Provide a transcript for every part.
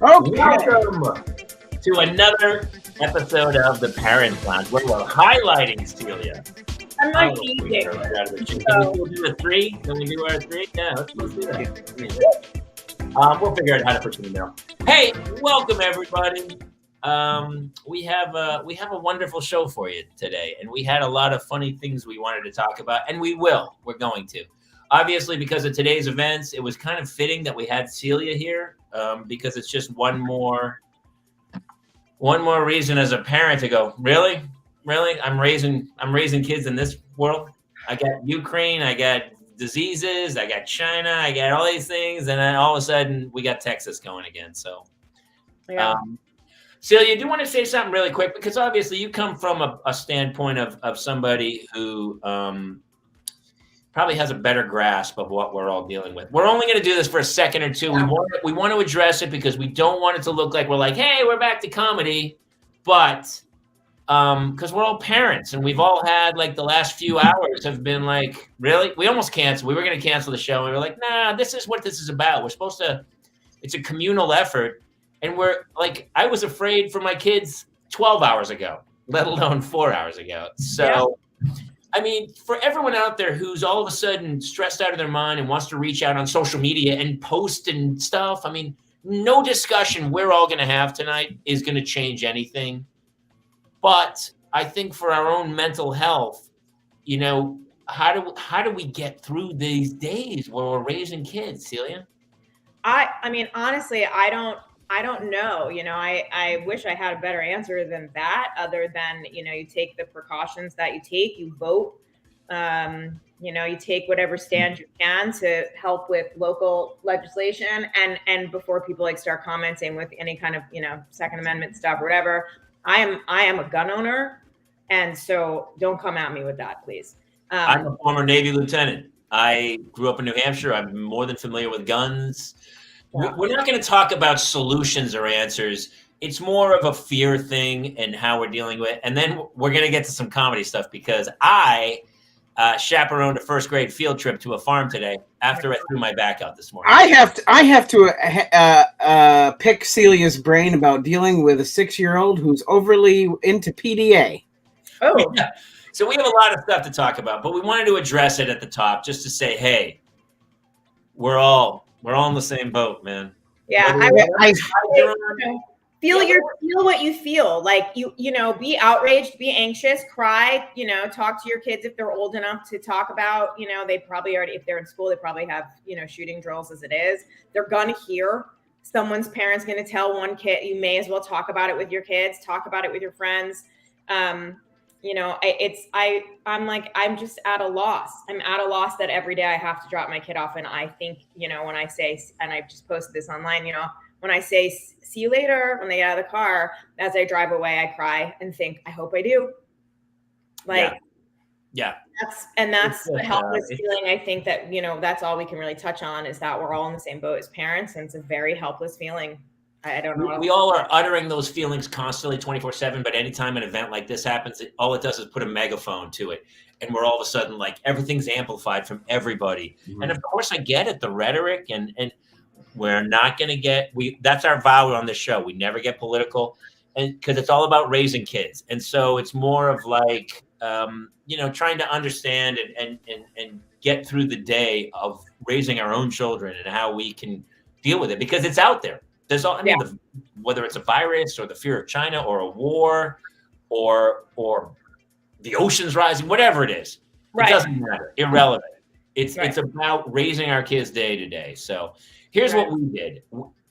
Okay. Welcome to another episode of the Parent Lounge where we're highlighting Celia. I'm like eating. Can we still do a three? Can we do our three? Yeah, let's do that. We'll figure out how to put you in there. Hey, welcome everybody. We have a wonderful show for you today, and we had a lot of funny things we wanted to talk about, and we're going to. Obviously, because of today's events, it was kind of fitting that we had Celia here, because it's just one more reason as a parent to go, really? I'm raising kids in this world. I got Ukraine, I got diseases, I got China, I got all these things, and then all of a sudden we got Texas going again. So, yeah. Celia, do you want to say something really quick? Because obviously you come from a standpoint of somebody who probably has a better grasp of what we're all dealing with. We're only going to do this for a second or two. Yeah. We want to address it because we don't want it to look like we're like, hey, we're back to comedy. But because we're all parents and we've all had like the last few hours have been like, really? We almost canceled. We were going to cancel the show. And we were like, nah, this is what this is about. We're supposed to, it's a communal effort. And we're like, I was afraid for my kids 12 hours ago, let alone 4 hours ago. So, yeah. I mean, for everyone out there who's all of a sudden stressed out of their mind and wants to reach out on social media and post and stuff, I mean, no discussion we're all going to have tonight is going to change anything. But I think for our own mental health, you know, how do we get through these days where we're raising kids, Celia? I mean, honestly, I don't know. You know, I wish I had a better answer than that, other than, you know, you take the precautions that you take, you vote, you know, you take whatever stand you can to help with local legislation. And before people like start commenting with any kind of, you know, Second Amendment stuff or whatever, I am a gun owner. And so don't come at me with that, please. I'm a former Navy lieutenant. I grew up in New Hampshire. I'm more than familiar with guns. We're not going to talk about solutions or answers. It's more of a fear thing and how we're dealing with it. And then we're going to get to some comedy stuff because I chaperoned a first grade field trip to a farm today after I threw my back out this morning. I have to pick Celia's brain about dealing with a 6-year-old who's overly into PDA. Oh, yeah. So we have a lot of stuff to talk about, but we wanted to address it at the top just to say, hey, we're all in the same boat, man. Yeah, feel what you feel. Like you know, be outraged, be anxious, cry. You know, talk to your kids if they're old enough to talk about. You know, they probably already, if they're in school, they probably have, you know, shooting drills as it is. They're gonna hear someone's parents gonna tell one kid. You may as well talk about it with your kids. Talk about it with your friends. You know, I'm just at a loss. I'm at a loss that every day I have to drop my kid off. And I think, you know, when I say, and I've just posted this online, you know, when I say, see you later, when they get out of the car, as I drive away, I cry and think, I hope I do. Like, yeah. That's the helpless feeling. I think that, you know, that's all we can really touch on is that we're all in the same boat as parents. And it's a very helpless feeling. I don't know. We all are uttering those feelings constantly 24/7, but anytime an event like this happens, all it does is put a megaphone to it. And we're all of a sudden like everything's amplified from everybody. Mm-hmm. And of course I get it, the rhetoric and we're not going to that's our vow on this show. We never get political and because it's all about raising kids. And so it's more of like, you know, trying to understand and get through the day of raising our own children and how we can deal with it because it's out there. There's all, I mean, whether it's a virus or the fear of China or a war or the oceans rising, whatever it is, It doesn't matter. Irrelevant. It's about raising our kids day to day. So here's what we did.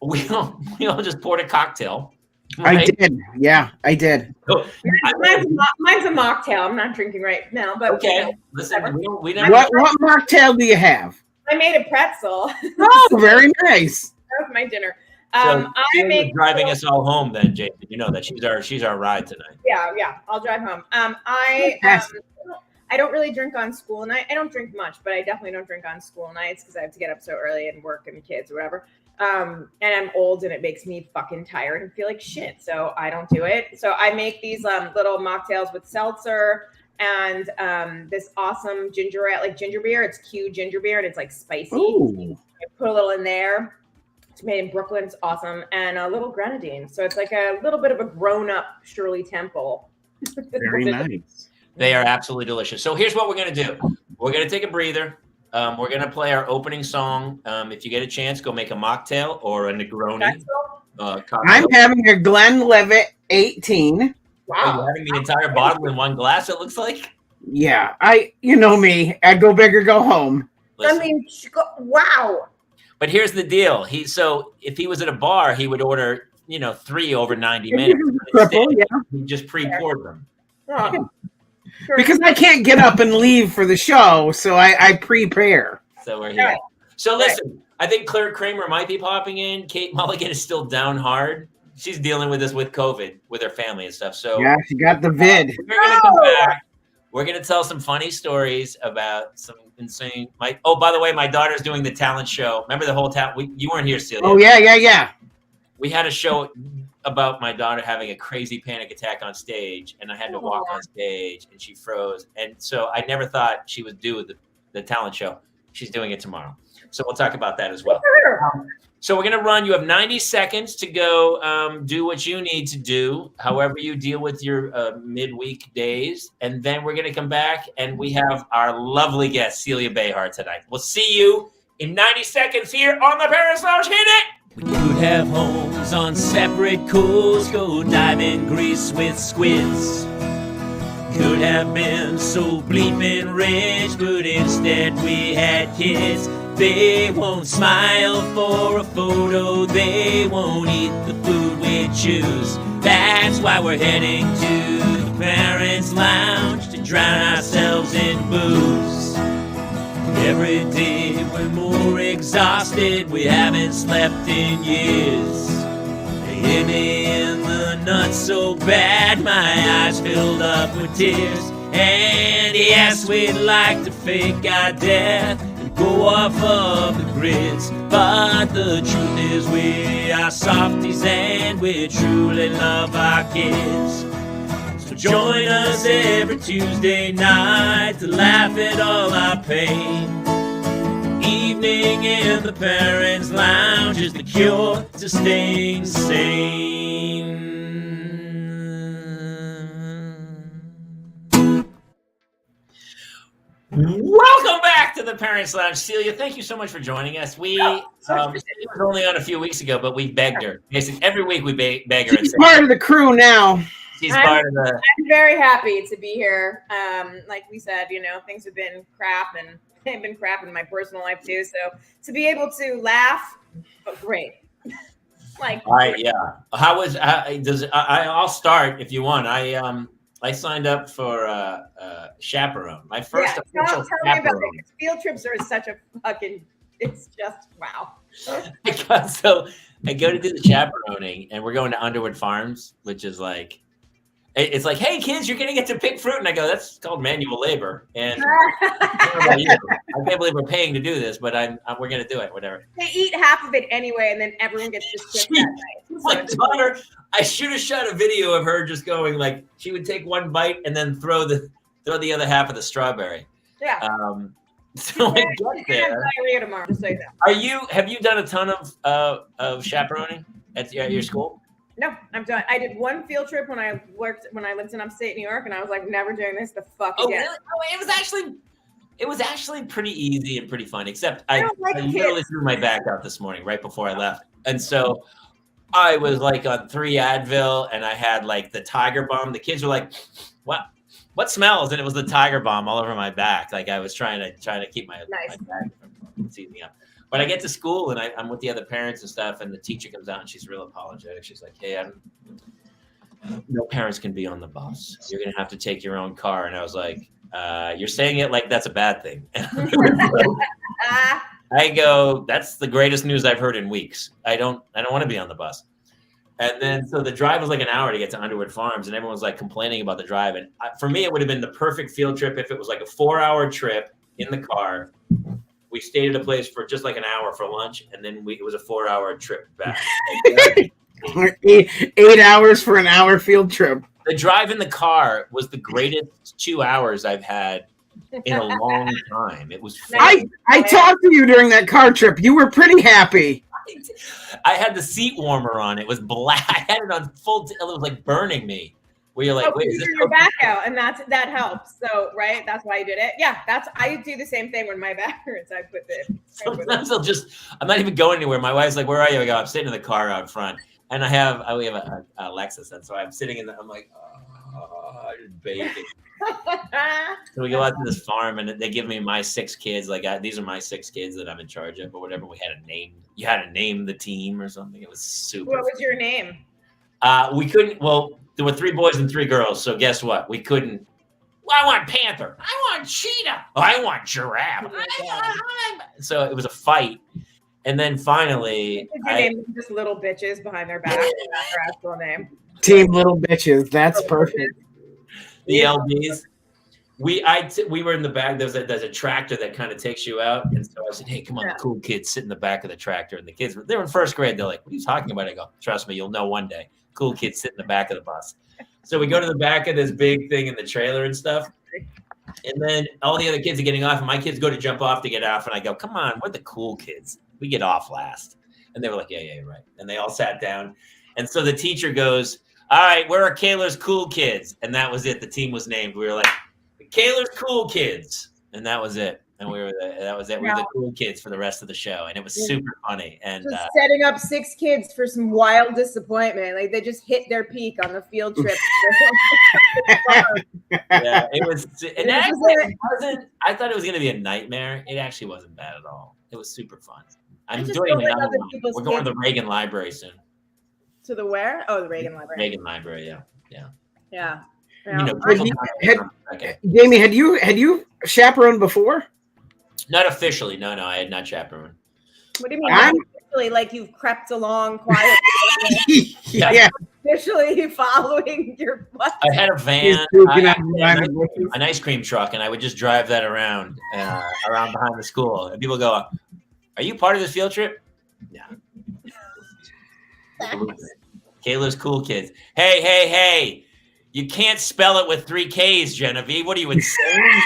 We all just poured a cocktail. Right? I did. Yeah, I did. So, mine's a mocktail. I'm not drinking right now, but okay. Listen, we never. What mocktail do you have? I made a pretzel. Oh, very nice. That was my dinner. So I driving us all home then, Jason. You know that she's our ride tonight. Yeah, I'll drive home. I don't really drink on school night. I don't drink much, but I definitely don't drink on school nights because I have to get up so early and work and kids or whatever. And I'm old and it makes me fucking tired and feel like shit. So I don't do it. So I make these little mocktails with seltzer and this awesome ginger beer. It's Q ginger beer and it's like spicy. Ooh. I put a little in there. It's made in Brooklyn. It's awesome. And a little grenadine. So it's like a little bit of a grown-up Shirley Temple. Very nice. They are absolutely delicious. So here's what we're going to do. We're going to take a breather. We're going to play our opening song. If you get a chance, go make a mocktail or a Negroni. I'm having a Glenlivet 18. Wow. You're having the entire bottle in one glass, it looks like? Yeah, you know me. I'd go big or go home. Listen. I mean, wow. But here's the deal. So if he was at a bar, he would order, 3 over 90 minutes. Triple, yeah. He just pre-poured them. Oh. Sure. Because I can't get up and leave for the show, so I prepare. So we're here. Right. So listen, I think Claire Kramer might be popping in. Kate Mulligan is still down hard. She's dealing with this with COVID, with her family and stuff. So yeah, she got the vid. We're going to come back. We're going to tell some funny stories about some insane. By the way, my daughter's doing the talent show. Remember the whole talent? You weren't here, Celia. Oh, yeah. We had a show about my daughter having a crazy panic attack on stage, and I had to walk on stage, and she froze. And so I never thought she would do the talent show. She's doing it tomorrow. So we'll talk about that as well. So we're going to run. You have 90 seconds to go do what you need to do, however you deal with your midweek days. And then we're going to come back, and we have our lovely guest, Celia Behar, tonight. We'll see you in 90 seconds here on the Paris Lounge. Hit it! We could have homes on separate coasts, go dive in Greece with squids. Could have been so bleeping rich, but instead we had kids. They won't smile for a photo, they won't eat the food we choose. That's why we're heading to the Parents' Lounge to drown ourselves in booze. Every day we're more exhausted, we haven't slept in years. They hit me in the nuts so bad, my eyes filled up with tears. And yes, we'd like to fake our death and go off of the grids, but the truth is we are softies and we truly love our kids. So join us every Tuesday night to laugh at all our pain. Evening in the Parents' Lounge is the cure to staying sane. Welcome back to the Parents' Lounge. Celia, thank you so much for joining us. We it was only on a few weeks ago, but we begged her. Basically, every week we beg her. She's part of the crew now. She's part of the. I'm very happy to be here. Like we said, things have been crap, and they've been crap in my personal life too. So to be able to laugh, great. All right, yeah. How was? I'll start if you want. I signed up for chaperone. My first official tell me about it. Field trips are such a fucking. It's just wow. I go to do the chaperoning, and we're going to Underwood Farms, which is like. It's like, hey, kids, you're going to get to pick fruit. And I go, that's called manual labor. And I don't know about you. I can't believe we're paying to do this, but we're going to do it, whatever. They eat half of it anyway, and then everyone gets to sit that night. My daughter, I should have shot a video of her just going, like, she would take one bite and then throw the other half of the strawberry. Yeah. So I get there. Diarrhea tomorrow, just like that. Have you done a ton of chaperoning at your school? No, I'm done. I did one field trip when I lived in upstate New York, and I was like, never doing this the fuck again. Really? Oh, it was actually pretty easy and pretty fun, except I literally threw my back out this morning right before I left. And so I was like on 3 Advil, and I had like the Tiger Balm. The kids were like, what smells? And it was the Tiger Balm all over my back. Like I was trying to keep my back from seizing up. But I get to school and I'm with the other parents and stuff, and the teacher comes out and she's real apologetic. She's like, hey, no parents can be on the bus. You're going to have to take your own car. And I was like, you're saying it like that's a bad thing. I go, that's the greatest news I've heard in weeks. I don't want to be on the bus. And then, so the drive was like an hour to get to Underwood Farms, and everyone was like complaining about the drive. And for me, it would have been the perfect field trip if it was like a 4-hour trip in the car. We stayed at a place for just like an hour for lunch, and then it was a 4-hour trip back. 8 hours for an hour field trip. The drive in the car was the greatest 2 hours I've had in a long time. It was. I talked to you during that car trip. You were pretty happy. I had the seat warmer on. It was black. I had it on full. It was like burning me. Where you're like, wait, is this your back out, and that helps. So, right, that's why you did it. Yeah, I do the same thing when my back hurts. I put the. Sometimes I'm not even going anywhere. My wife's like, "Where are you?" I go, "I'm sitting in the car out front," and we have a Lexus, and so I'm sitting in. I'm like, just baking. So we go out to this farm, and they give me my 6 kids. Like these are my 6 kids that I'm in charge of, or whatever. We had a name. You had to name the team or something. It was super. What was your name? We couldn't. Well, there were 3 boys and 3 girls. So guess what? We couldn't. Well, I want panther. I want cheetah. Oh, I want giraffe. So it was a fight, and then finally, your name just little bitches behind their back. That's their actual name. Team Little Bitches. That's perfect. The LBs. We were in the back. There's a tractor that kind of takes you out, and so I said, "Hey, come on, the cool kids sit in the back of the tractor." And the kids they were in 1st grade. They're like, "What are you talking about?" I go, "Trust me, you'll know one day." Cool kids sit in the back of the bus. So we go to the back of this big thing in the trailer and stuff, and then all the other kids are getting off, and my kids go to jump off to get off, and I go, "Come on, we're the cool kids. We get off last." And they were like, "Yeah, right." And they all sat down, and so the teacher goes, "All right, where are Kayla's cool kids?" And that was it. The team was named. We were like, Kayla's cool kids, and that was it. And that was it. We were the cool kids for the rest of the show, and it was super funny. And just setting up 6 kids for some wild disappointment. Like they just hit their peak on the field trip. Yeah, it was. And actually, it wasn't. I thought it was going to be a nightmare. It actually wasn't bad at all. It was super fun. I'm doing another one. We're going to the Reagan Library soon. To the where? Oh, the Reagan Library. Reagan Library, yeah. You know, Jamie, had you chaperoned before? Not officially. No, I had not chaperoned. What do you mean? Not officially, like you've crept along quietly. Yeah. Officially following your. I had a van, an ice cream truck, and I would just drive that around behind the school. And people go, "Are you part of this field trip?" Yeah. Kayla's cool kids. Hey. You can't spell it with 3 Ks, Genevieve. What are you insane?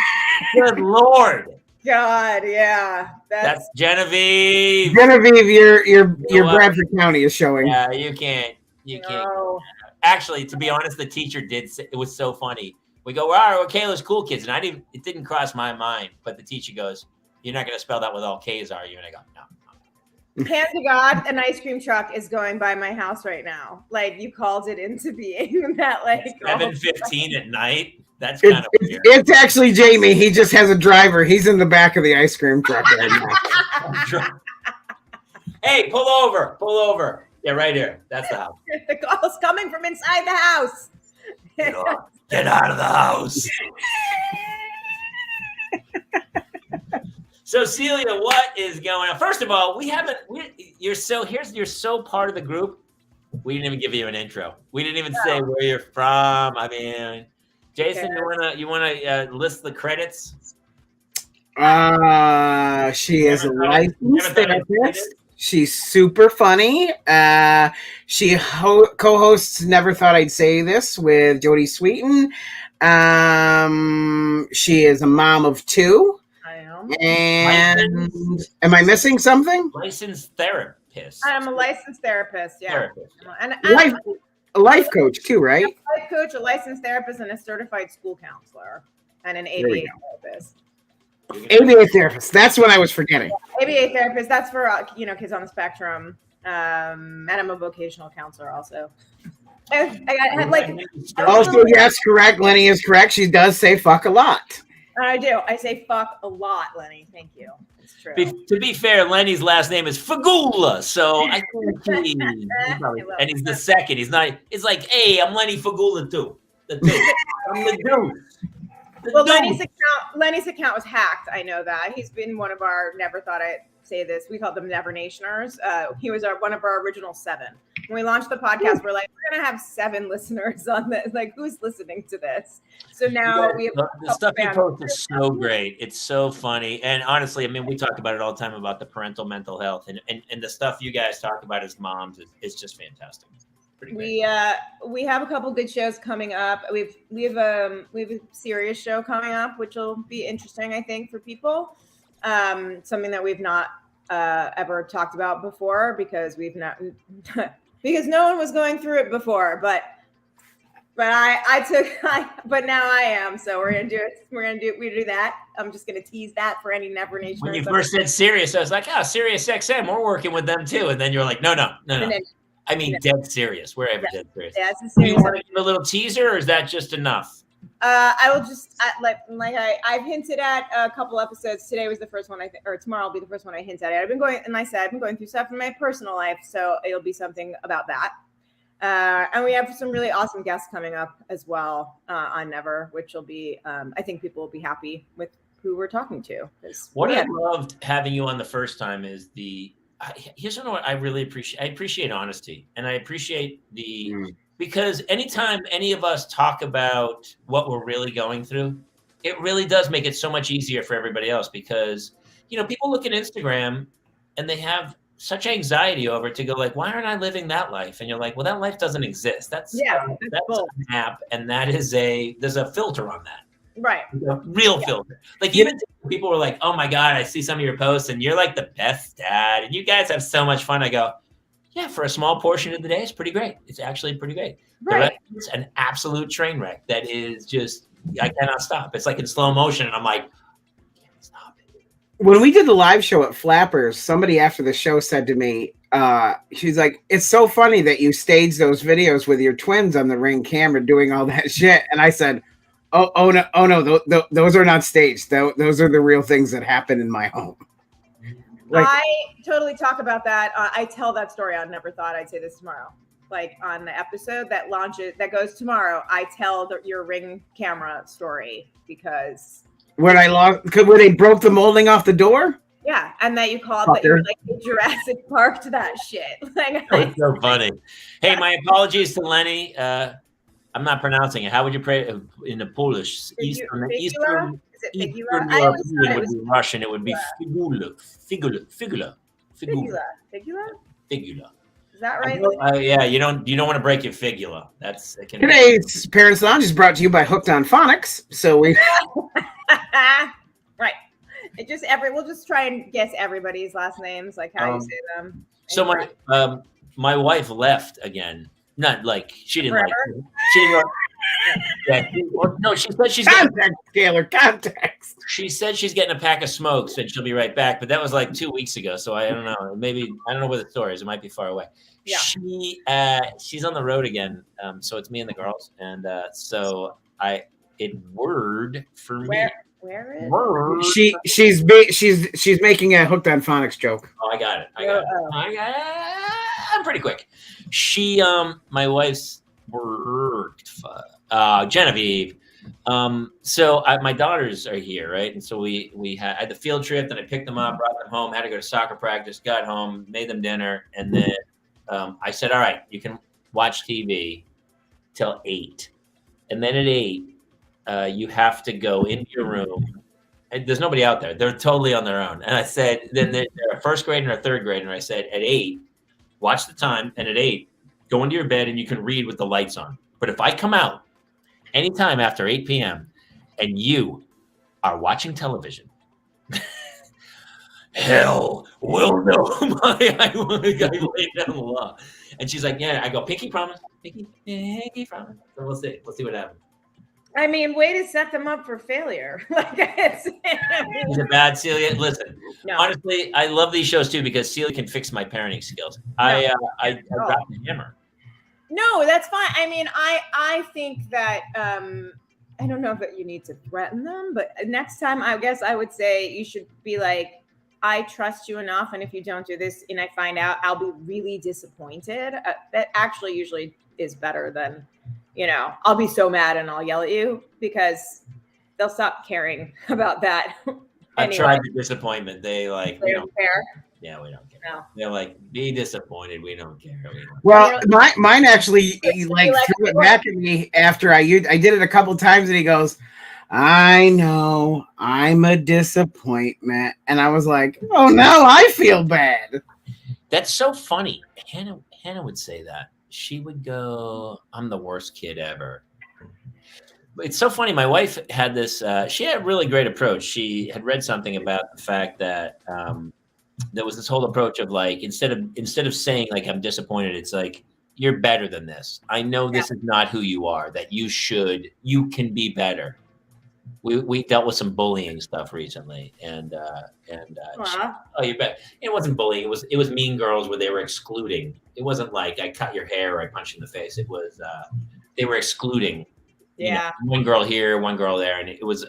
Good Lord. God, yeah. That's Genevieve. Genevieve, your Bradford County is showing. Yeah, you can't. No. Actually, to be honest, the teacher did say, it was so funny. We go, all right, we're Kayla's cool kids. And it didn't cross my mind, but the teacher goes, "You're not going to spell that with all Ks, are you?" And I go, "No." Hand to God, an ice cream truck is going by my house right now. Like you called it into being. That like 7:15 at night. That's kind of weird. It's actually Jamie. He just has a driver. He's in the back of the ice cream truck right now. Hey, pull over. Yeah, right here. That's the house. The call's coming from inside the house. Get out of the house. So Celia, what is going on? First of all, you're so part of the group. We didn't even give you an intro. We didn't even say where you're from. I mean, Jason, you wanna list the credits? She is a licensed therapist. She's super funny. She co-hosts Never Thought I'd Say This with Jodie Sweetin. She is a mom of 2. And am I missing something? Licensed therapist. I'm a licensed therapist. Yeah. Therapist. And a life coach too, right? A life coach, a licensed therapist, and a certified school counselor, and an ABA therapist. ABA therapist. That's what I was forgetting. ABA therapist. That's for kids on the spectrum. And I'm a vocational counselor also. I had like. Also, yes, correct. Lenny is correct. She does say "fuck" a lot. I do. I say "fuck" a lot, Lenny. Thank you. It's true. To be fair, Lenny's last name is Fagula, so I think and he's the second. He's not. It's like, hey, I'm Lenny Fagula too. I'm the dude. Well, Lenny's account was hacked. I know that. He's been one of our Never Thought I'd Say This. We called them Never Nationers. He was one of our original 7. When we launched the podcast, we're like, we're gonna have 7 listeners on this. Like, who's listening to this? So now we have the stuff he posts is so great. It's so funny. And honestly, I mean, we talk about it all the time about the parental mental health, and the stuff you guys talk about as moms is just fantastic. We have a couple good shows coming up. We have a serious show coming up, which will be interesting, I think, for people. Something that we've not ever talked about before because we've not because no one was going through it before. But but now I am. So we're gonna do it. We do that. I'm just gonna tease that for any Never Nation. When you first said Sirius, I was like, Sirius XM, we're working with them too. And then you're like, no. I mean, dead serious. We're ever dead serious. Yeah, it's serious. You want to give a little teaser, or is that just enough? I will just I've hinted at a couple episodes. Today was the first one, or tomorrow will be the first one I hint at. I've been going through stuff in my personal life, so it'll be something about that. And we have some really awesome guests coming up as well on Never, which will be, I think people will be happy with who we're talking to. What I loved having you on the first time is here's what I really appreciate. I appreciate honesty, and I appreciate because anytime any of us talk about what we're really going through, it really does make it so much easier for everybody else, because, people look at Instagram and they have such anxiety over it to go like, why aren't I living that life? And you're like, well, that life doesn't exist. That's an app. And there's a filter on that. Right. Real filter. Like even people were like, oh my God, I see some of your posts and you're like the best dad. And you guys have so much fun. I go, yeah, for a small portion of the day, it's pretty great. It's actually pretty great. Right. The rest is an absolute train wreck that is just, I cannot stop. It's like in slow motion. And I'm like, I can't stop it. When we did the live show at Flappers, somebody after the show said to me, she's like, it's so funny that you staged those videos with your twins on the Ring camera doing all that shit. And I said, oh no, those are not staged. Those are the real things that happen in my home. Like, I totally talk about that. I tell that story on Never Thought I'd Say This Tomorrow. Like on the episode that goes tomorrow, I tell your Ring camera story because when they broke the molding off the door. Yeah, and that you called that you were like Jurassic Park to that shit. Like, that's so funny. Hey, my apologies to Lenny. I'm not pronouncing it. How would you pray in the Polish? Eastern European would be Russian. It would be figula. Is that right? Yeah, you don't want to break your figula. Today's Parents Lounge is brought to you by Hooked on Phonics. So we right. We'll just try and guess everybody's last names, like how you say them. So my wife left again. Not like she didn't Forever? like. She didn't. No, she said she's context. She said she's getting a pack of smokes and she'll be right back. But that was like 2 weeks ago, so I don't know. Maybe I don't know where the store is. It might be far away. Yeah. She's on the road again. So it's me and the girls, and so word for me. Where is word. She's making a Hooked on Phonics joke. Oh, I got it. I'm pretty quick. My wife's worked. Genevieve. So my daughters are here, right? And so I had the field trip, then I picked them up, brought them home, had to go to soccer practice, got home, made them dinner, and then I said, all right, you can watch TV till 8. And then at 8, you have to go into your room. And there's nobody out there. They're totally on their own. And I said, then they're a first grade and a third grade. And I said, at 8, watch the time. And at 8, go into your bed and you can read with the lights on. But if I come out anytime after 8 p.m. and you are watching television, hell will know I lay down the law. And she's like, yeah. I go, pinky promise. Pinky promise. So we'll see. We'll see what happens. I mean, way to set them up for failure. Is it bad, Celia? Listen, honestly, I love these shows too because Celia can fix my parenting skills. I got the hammer. No, that's fine. I mean, I think that I don't know if you need to threaten them, but next time I guess I would say you should be like, I trust you enough, and if you don't do this and I find out, I'll be really disappointed. That actually usually is better than, I'll be so mad and I'll yell at you because they'll stop caring about that. I've tried the disappointment. They don't care. Yeah, we don't care. No. They're like, be disappointed. We don't care. Well, mine actually threw it back at me after I did it a couple times, and he goes, I know I'm a disappointment. And I was like, oh no, I feel bad. That's so funny. Hannah would say that. She would go, I'm the worst kid ever. It's so funny. My wife had this, she had a really great approach. She had read something about the fact that there was this whole approach of like, instead of saying like, I'm disappointed, it's like, you're better than this. I know this is not who you are, that you can be better. We dealt with some bullying stuff recently, and oh, you bet. It wasn't bullying. It was mean girls where they were excluding. It wasn't like I cut your hair or I punched you in the face. It was they were excluding. Yeah. One girl here, one girl there, and it was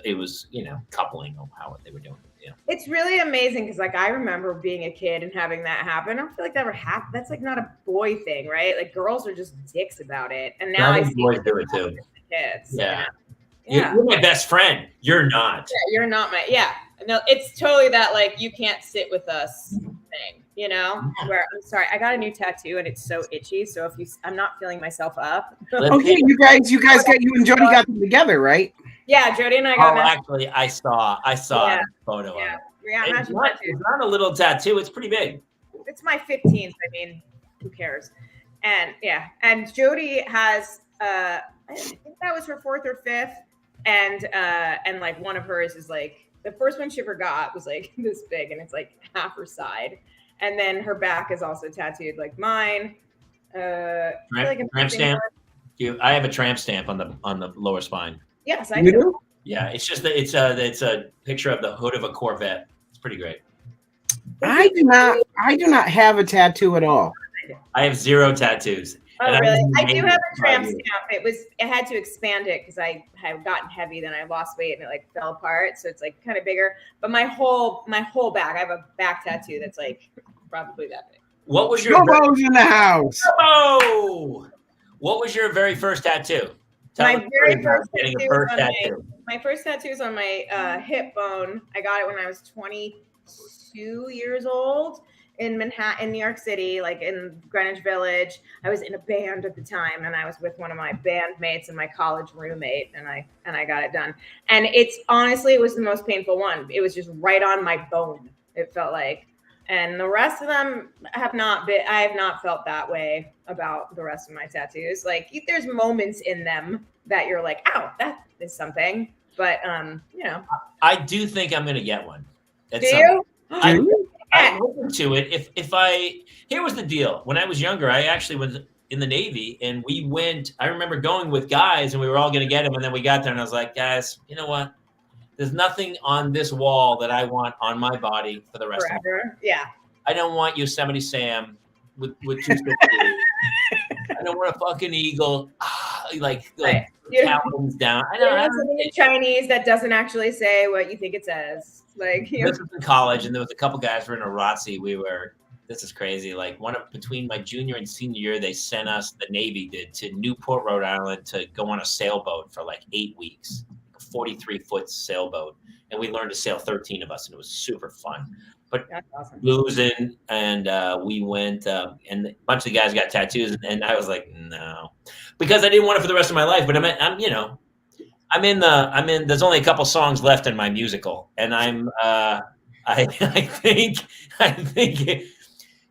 coupling of how they were doing. Yeah. It's really amazing because like I remember being a kid and having that happen. I don't feel like that ever happened. That's like not a boy thing, right? Like girls are just dicks about it, and now I see boys do it too. Kids. Yeah. Yeah. You're my best friend. You're not. Yeah, you're not my. Yeah. No, it's totally that like you can't sit with us thing. You know, where I'm sorry, I got a new tattoo and it's so itchy. So I'm not feeling myself up. Okay, you and Jody got them together, right? Yeah, Jody and I got. Actually, I saw a photo. Yeah, of it. Yeah. It's not a little tattoo. It's pretty big. It's my 15th. I mean, who cares? And yeah, and Jody has. I think that was her 4th or 5th, and like one of hers is like the first one she ever got was like this big, and it's like half her side. And then her back is also tattooed like mine. Tramp stamp. I have a tramp stamp on the lower spine. Yes, I do. Yeah, it's just that it's a picture of the hood of a Corvette. It's pretty great. I do not have a tattoo at all. I have 0 tattoos. Oh, really? I do have a tramp stamp. I had to expand it because I had gotten heavy, then I lost weight and it like fell apart. So it's like kind of bigger. But my whole back, I have a back tattoo that's like probably that big. What was your in the house? Oh, what was your very first tattoo? My first tattoo is on my hip bone. I got it when I was 22 years old. In Manhattan, New York City, like in Greenwich Village. I was in a band at the time, and I was with one of my bandmates and my college roommate, and I got it done. And it was the most painful one. It was just right on my bone. It felt like, and the rest of them I have not felt that way about the rest of my tattoos. Like there's moments in them that you're like, ow, that is something. But I do think I'm gonna get one. Do you? I'm open to it. Here was the deal. When I was younger, I actually was in the Navy, and we went. I remember going with guys, and we were all going to get them, and then we got there, and I was like, guys, you know what? There's nothing on this wall that I want on my body for the rest of my life. Yeah. I don't want Yosemite Sam with 260. I don't want a fucking eagle. Like Calvin's down. I don't something in Chinese that doesn't actually say what you think it says. Like this was in college, and there was a couple guys who were in a ROTC. This is crazy. Like between my junior and senior year, they sent us, the Navy did, to Newport, Rhode Island to go on a sailboat for like 8 weeks, a 43-foot sailboat. And we learned to sail, 13 of us, and it was super fun. But that's awesome. Losing, and we went, and a bunch of the guys got tattoos, and I was like, no, because I didn't want it for the rest of my life. But there's only a couple songs left in my musical, and I think,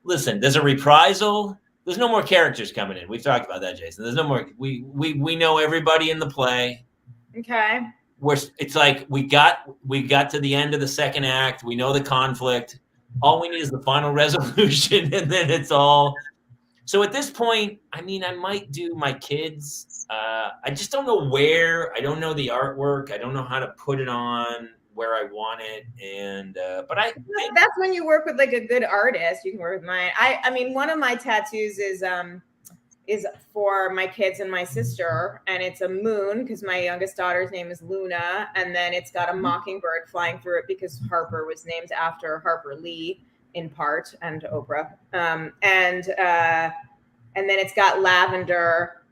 listen, there's a reprisal. There's no more characters coming in. We've talked about that, Jason. There's no more, we know everybody in the play. Okay. It's like we got to the end of the second act. We know the conflict. All we need is the final resolution, and then it's all. So at this point, I might do my kids. I just don't know where. I don't know the artwork. I don't know how to put it on where I want it. And but that's when you work with like a good artist. You can work with mine. I mean, one of my tattoos is for my kids and my sister, and it's a moon because my youngest daughter's name is Luna, and then it's got a mockingbird flying through it because Harper was named after Harper Lee in part, and Oprah. And then it's got lavender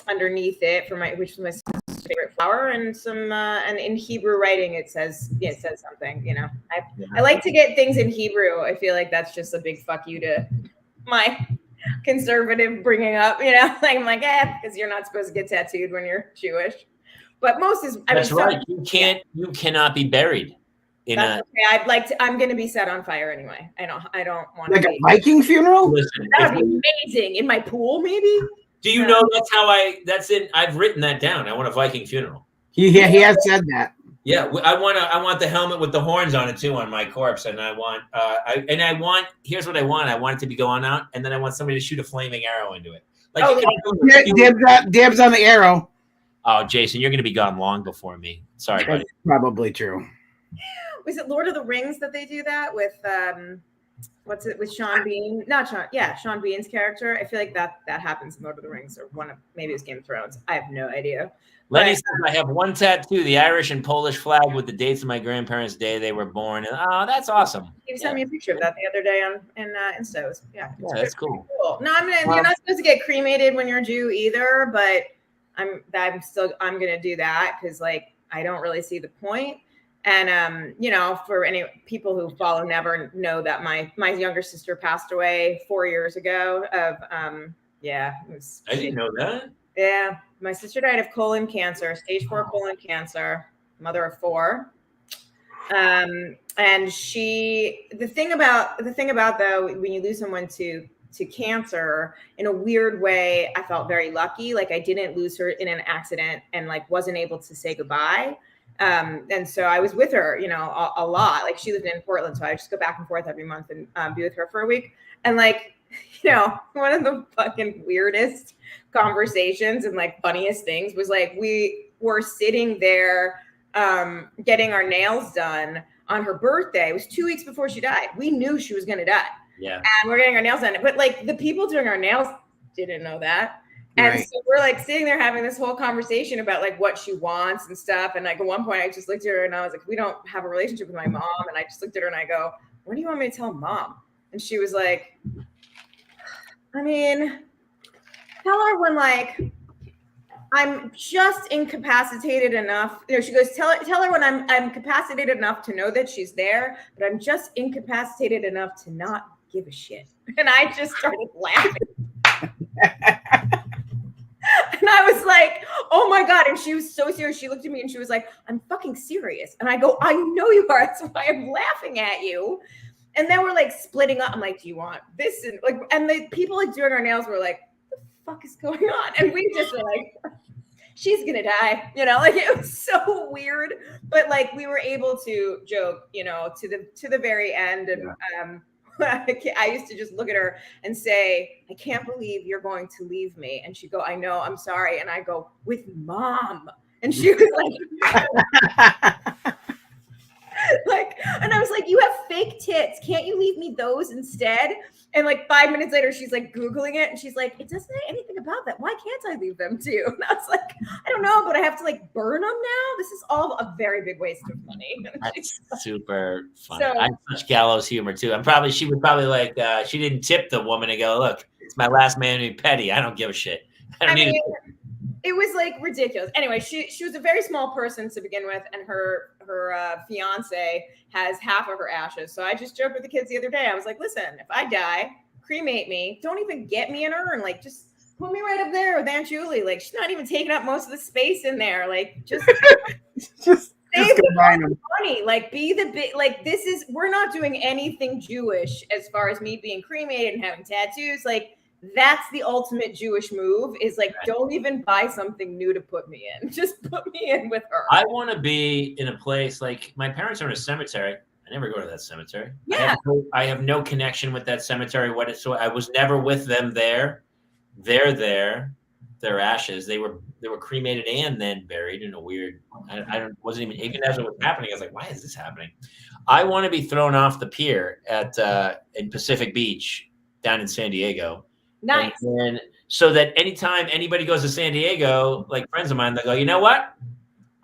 underneath it which is my sister's favorite flower, and some and in Hebrew writing it says something. I like to get things in Hebrew. I feel like that's just a big fuck you to my conservative bringing up, like I'm like, because you're not supposed to get tattooed when you're Jewish. But most is that's right. You cannot be buried in okay. I'd like to. I'm going to be set on fire anyway. I don't want like a Viking funeral. Listen, that would be amazing in my pool, maybe. Do you know that's it? I've written that down. I want a Viking funeral. He has said that. Yeah, I want the helmet with the horns on it too on my corpse, and I want here's what I want. I want it to be going out, and then I want somebody to shoot a flaming arrow into it. Like Dibs on the arrow. Oh, Jason, you're going to be gone long before me. Sorry, buddy. That's probably true. Was it Lord of the Rings that they do that with? What's it with Sean Bean? Not Sean. Yeah, Sean Bean's character. I feel like that happens in Lord of the Rings, or maybe it's Game of Thrones. I have no idea. Lenny says, I have one tattoo, the Irish and Polish flag with the dates of my grandparents' day they were born. And that's awesome. You sent me a picture of that the other day on Insta. Yeah, that's cool. No, you're not supposed to get cremated when you're a Jew either, but I'm gonna do that because like I don't really see the point. And for any people who follow Never know that my younger sister passed away 4 years ago of I didn't know that. Yeah, my sister died of colon cancer, stage 4 colon cancer, mother of 4. And the thing about though, when you lose someone to cancer, in a weird way, I felt very lucky. Like I didn't lose her in an accident and like wasn't able to say goodbye. And so I was with her, a lot. Like she lived in Portland, so I just go back and forth every month and be with her for a week. And like, one of the fucking weirdest conversations and like funniest things was like we were sitting there getting our nails done on her birthday. It was 2 weeks before she died. We knew she was going to die. Yeah. And we're getting our nails done. But like the people doing our nails didn't know that. And right. So we're like sitting there having this whole conversation about like what she wants and stuff. And like at one point I just looked at her and I was like, we don't have a relationship with my mom. And I just looked at her and I go, what do you want me to tell mom? And she was like, I mean, tell her when like I'm just incapacitated enough. She goes, tell her when I'm capacitated enough to know that she's there, but I'm just incapacitated enough to not give a shit. And I just started laughing. And I was like, oh my God. And she was so serious. She looked at me and she was like, I'm fucking serious. And I go, I know you are. That's why I'm laughing at you. And then we're like splitting up. I'm like, do you want this? And like, and the people like doing our nails were like, what the fuck is going on? And we just were like, she's gonna die, like it was so weird. But like we were able to joke, to the very end. And I used to just look at her and say, I can't believe you're going to leave me. And she'd go, I know, I'm sorry. And I go, with mom. And she was like, and I was like, you have fake tits. Can't you leave me those instead? And like 5 minutes later, she's like Googling it. And she's like, it doesn't say anything about that. Why can't I leave them too? And I was like, I don't know, but I have to like burn them now. This is all a very big waste of money. That's super funny. I have such gallows humor too. She would probably like, she didn't tip the woman and go, look, it's my last man to be petty. I don't give a shit. It was like ridiculous. Anyway, she was a very small person to begin with, and her fiance has half of her ashes. So I just joked with the kids the other day. I was like, listen, if I die, cremate me. Don't even get me an urn. Like, just put me right up there with Aunt Julie. Like, she's not even taking up most of the space in there. Like, just save the money. Like, be the big. Like, we're not doing anything Jewish as far as me being cremated and having tattoos. Like, that's the ultimate Jewish move is like, don't even buy something new to put me in. Just put me in with her. I want to be in a place like my parents are in a cemetery. I never go to that cemetery. Yeah. I have no connection with that cemetery. So I was never with them there. They're there. Their ashes. They were cremated and then buried in a weird. Wasn't even as it was happening. I was like, why is this happening? I want to be thrown off the pier in Pacific Beach down in San Diego. Nice. And so that anytime anybody goes to San Diego, like friends of mine, they go, you know what?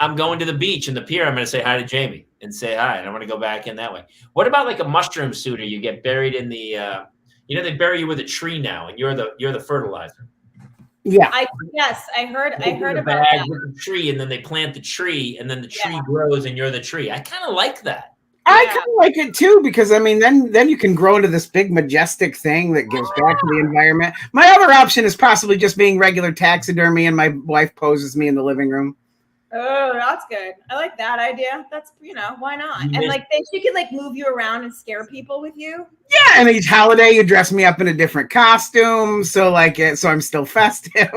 I'm going to the beach and the pier. I'm going to say hi to Jamie and say hi. And I'm going to go back in that way. What about like a mushroom suit, or you get buried in the, they bury you with a tree now and you're the fertilizer. Yeah. I heard about that. With the tree, and then they plant the tree and then the tree grows and you're the tree. I kind of like that. I kind of like it too, because I mean, then you can grow into this big majestic thing that gives back to the environment. My other option is possibly just being regular taxidermy, and my wife poses me in the living room. Oh, that's good. I like that idea. That's why not? And like then she can like move you around and scare people with you. Yeah, and each holiday you dress me up in a different costume, so I'm still festive.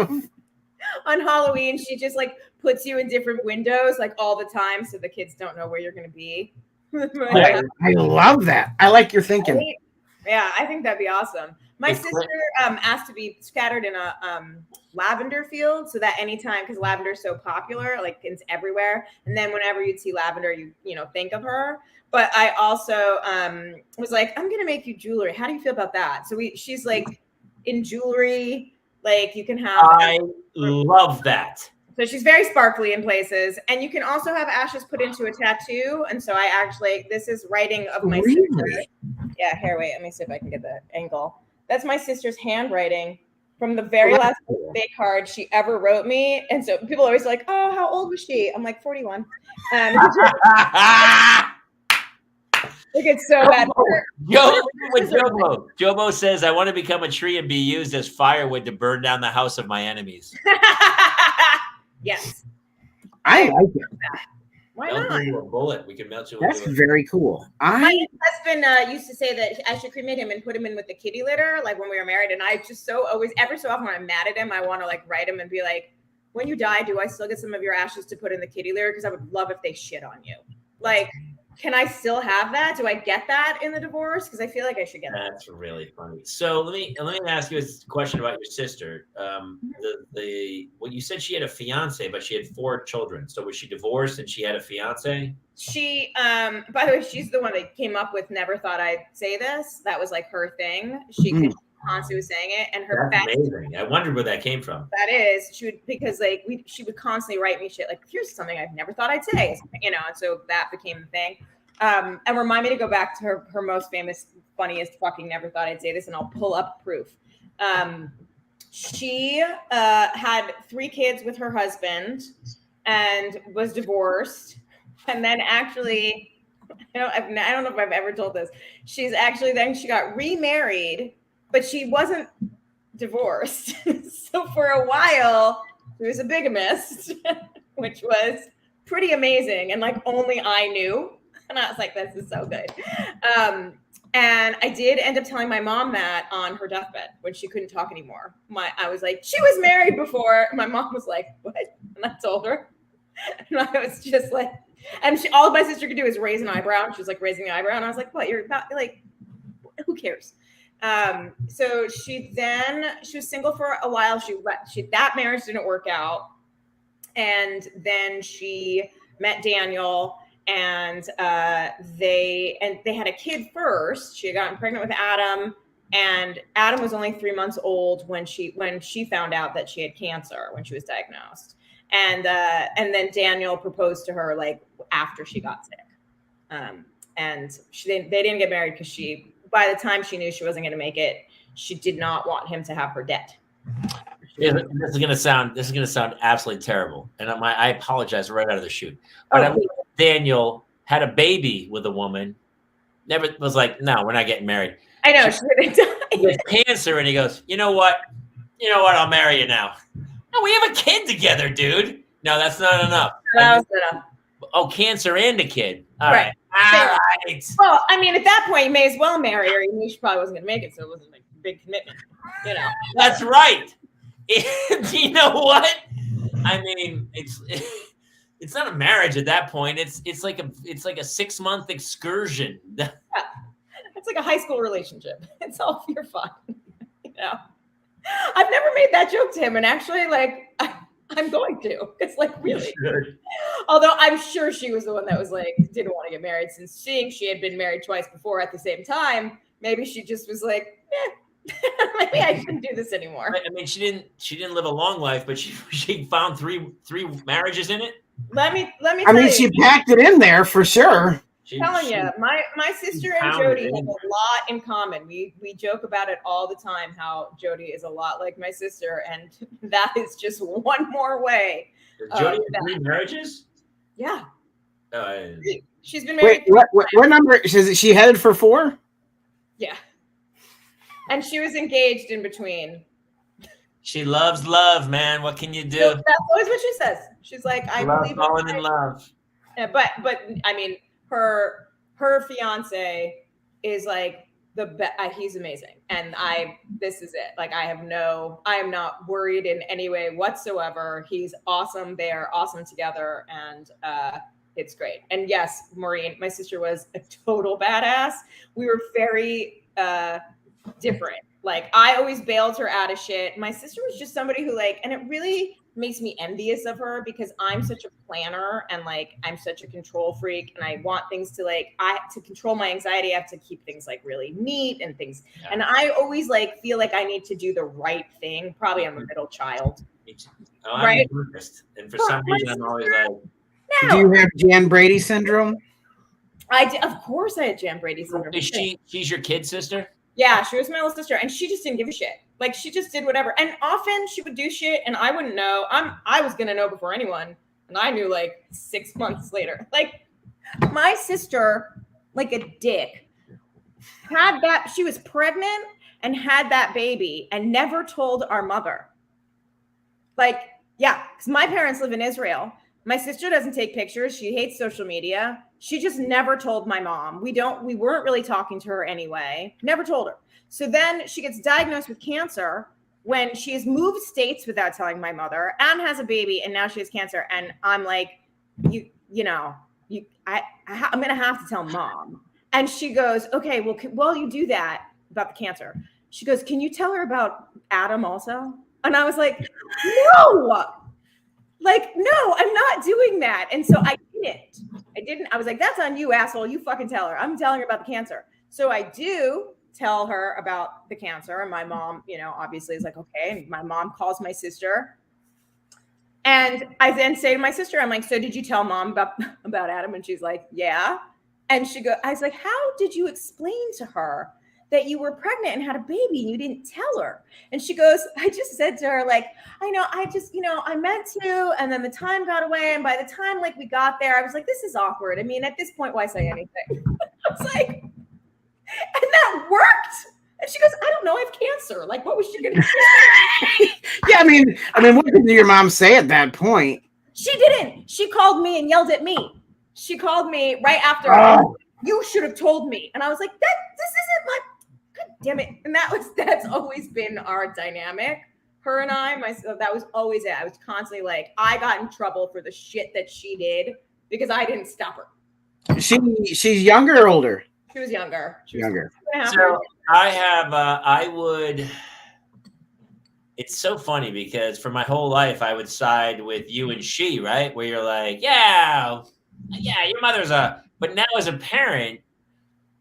On Halloween, she just like puts you in different windows like all the time, so the kids don't know where you're going to be. I love that. I like your thinking. Yeah, I think that'd be awesome. My sister asked to be scattered in a lavender field, so that anytime, because lavender is so popular, like it's everywhere, and then whenever you'd see lavender, you think of her. But I also was like, I'm gonna make you jewelry. How do you feel about that? So she's like in jewelry, like you can have. I love that. So she's very sparkly in places, and you can also have ashes put into a tattoo. And so I actually, this is writing of my sister. Yeah, here, wait, let me see if I can get the angle. That's my sister's handwriting from the very last birthday card she ever wrote me. And so people are always like, oh, how old was she? I'm like 41. It gets so bad. Jobo says, I want to become a tree and be used as firewood to burn down the house of my enemies. Yes. I like it. Why not? not? A bullet. We can melt you. That's very cool. My husband used to say that I should cremate him and put him in with the kitty litter, like when we were married. And I just every so often when I'm mad at him, I want to like write him and be like, when you die, do I still get some of your ashes to put in the kitty litter? Because I would love if they shit on you. Like, can I still have that? Do I get that in the divorce? Because I feel like I should get that. That's really funny. So let me ask you a question about your sister. Well, you said she had a fiance, but she had 4 children. So was she divorced and she had a fiance? She, by the way, she's the one that came up with "Never thought I'd say this." That was like her thing. She constantly was saying it, and her. That's amazing. I wondered where that came from. That is, she would constantly write me shit like, "Here's something I've never thought I'd say," and so that became the thing. And remind me to go back to her most famous, funniest fucking "Never thought I'd say this," and I'll pull up proof. She had 3 kids with her husband and was divorced. And then actually, I don't know if I've ever told this. She got remarried, but she wasn't divorced. So for a while, she was a bigamist, which was pretty amazing. And like only I knew. And I was like, this is so good. And I did end up telling my mom that on her deathbed when she couldn't talk anymore. I was like, she was married before. My mom was like, what? And I told her. And I was just like, and all my sister could do is raise an eyebrow. And she was like raising the eyebrow. And I was like, what? You're about like, who cares? So she was single for a while. That marriage didn't work out. And then she met Daniel, and they had a kid first. She had gotten pregnant with Adam, and Adam was only 3 months old when she found out that she had cancer when she was diagnosed. And then Daniel proposed to her like after she got sick. And they didn't get married because by the time she knew she wasn't going to make it, she did not want him to have her debt. Yeah, this is gonna sound absolutely terrible, and I apologize right out of the chute. But Daniel had a baby with a woman. Never was like, no, we're not getting married. I know she had cancer, and he goes, you know what? I'll marry you now. No, we have a kid together, dude. No, that's not enough. Oh, cancer and a kid. All right. All right. Well, I mean, at that point, you may as well marry her. You knew she probably wasn't going to make it, so it wasn't a big commitment. That's right. You know what? I mean, it's not a marriage at that point. It's like a 6-month excursion. Yeah. It's like a high school relationship. It's all for fun. I've never made that joke to him, and actually, like, I'm going to. It's like really. Although I'm sure she was the one that was like didn't want to get married, since seeing she had been married twice before at the same time. Maybe she just was like, maybe I shouldn't do this anymore. I mean, she didn't live a long life, but she found three marriages in it. Let me. I mean, she packed it in there for sure. I'm telling you, my sister and Jody have a lot in common. We joke about it all the time, how Jody is a lot like my sister, and that is just one more way. Jody had 3 marriages? Yeah. She's been married. Wait, what number? Is she headed for 4? Yeah. And she was engaged in between. She loves love, man. What can you do? So that's always what she says. She's like, I believe falling in love. Yeah, but I mean, her fiance is like he's amazing. And this is it. Like I am not worried in any way whatsoever. He's awesome. They are awesome together. And, it's great. And yes, Maureen, my sister was a total badass. We were very, different. Like I always bailed her out of shit. My sister was just somebody who like, and it really makes me envious of her because I'm such a planner and like I'm such a control freak and I want things to like to control my anxiety. I have to keep things like really neat and things. Yeah. And I always like feel like I need to do the right thing. Probably I'm a middle child. Right. And for some reason I'm always like, no. Do you have Jan Brady syndrome? Of course I had Jan Brady syndrome. Is she's your kid sister? Yeah, she was my little sister, and she just didn't give a shit. Like she just did whatever. And often she would do shit, and I wouldn't know. I was gonna know before anyone, and I knew like 6 months later. Like my sister, like a dick, had that. She was pregnant and had that baby, and never told our mother. Like, yeah, because my parents live in Israel. My sister doesn't take pictures. She hates social media. She just never told my mom. We weren't really talking to her anyway. Never told her. So then she gets diagnosed with cancer when she has moved states without telling my mother and has a baby. And now she has cancer. And I'm like, I'm going to have to tell mom. And she goes, okay, well, you do that about the cancer. She goes, can you tell her about Adam also? And I was like, no. Like, no, I'm not doing that. And so I didn't. I was like, that's on you, asshole. You fucking tell her. I'm telling her about the cancer. So I do tell her about the cancer. And my mom, obviously is like, okay. And my mom calls my sister. And I then say to my sister, I'm like, so did you tell mom about Adam? And she's like, yeah. And I was like, how did you explain to her that you were pregnant and had a baby and you didn't tell her? And she goes, I just said to her, like, I know, I meant to, and then the time got away. And by the time like we got there, I was like, this is awkward. I mean, at this point, why say anything? I was like, and that worked. And she goes, I don't know, I have cancer. Like, what was she going to do? Yeah, I mean, what did your mom say at that point? She didn't. She called me and yelled at me. She called me right after. You should have told me. And I was like, this isn't my, God damn it. And that's always been our dynamic. Her and I, that was always it. I was constantly like, I got in trouble for the shit that she did because I didn't stop her. She's younger or older? She was younger. So it's so funny because for my whole life, I would side with you and she, right? Where you're like, yeah, your mother's but now as a parent,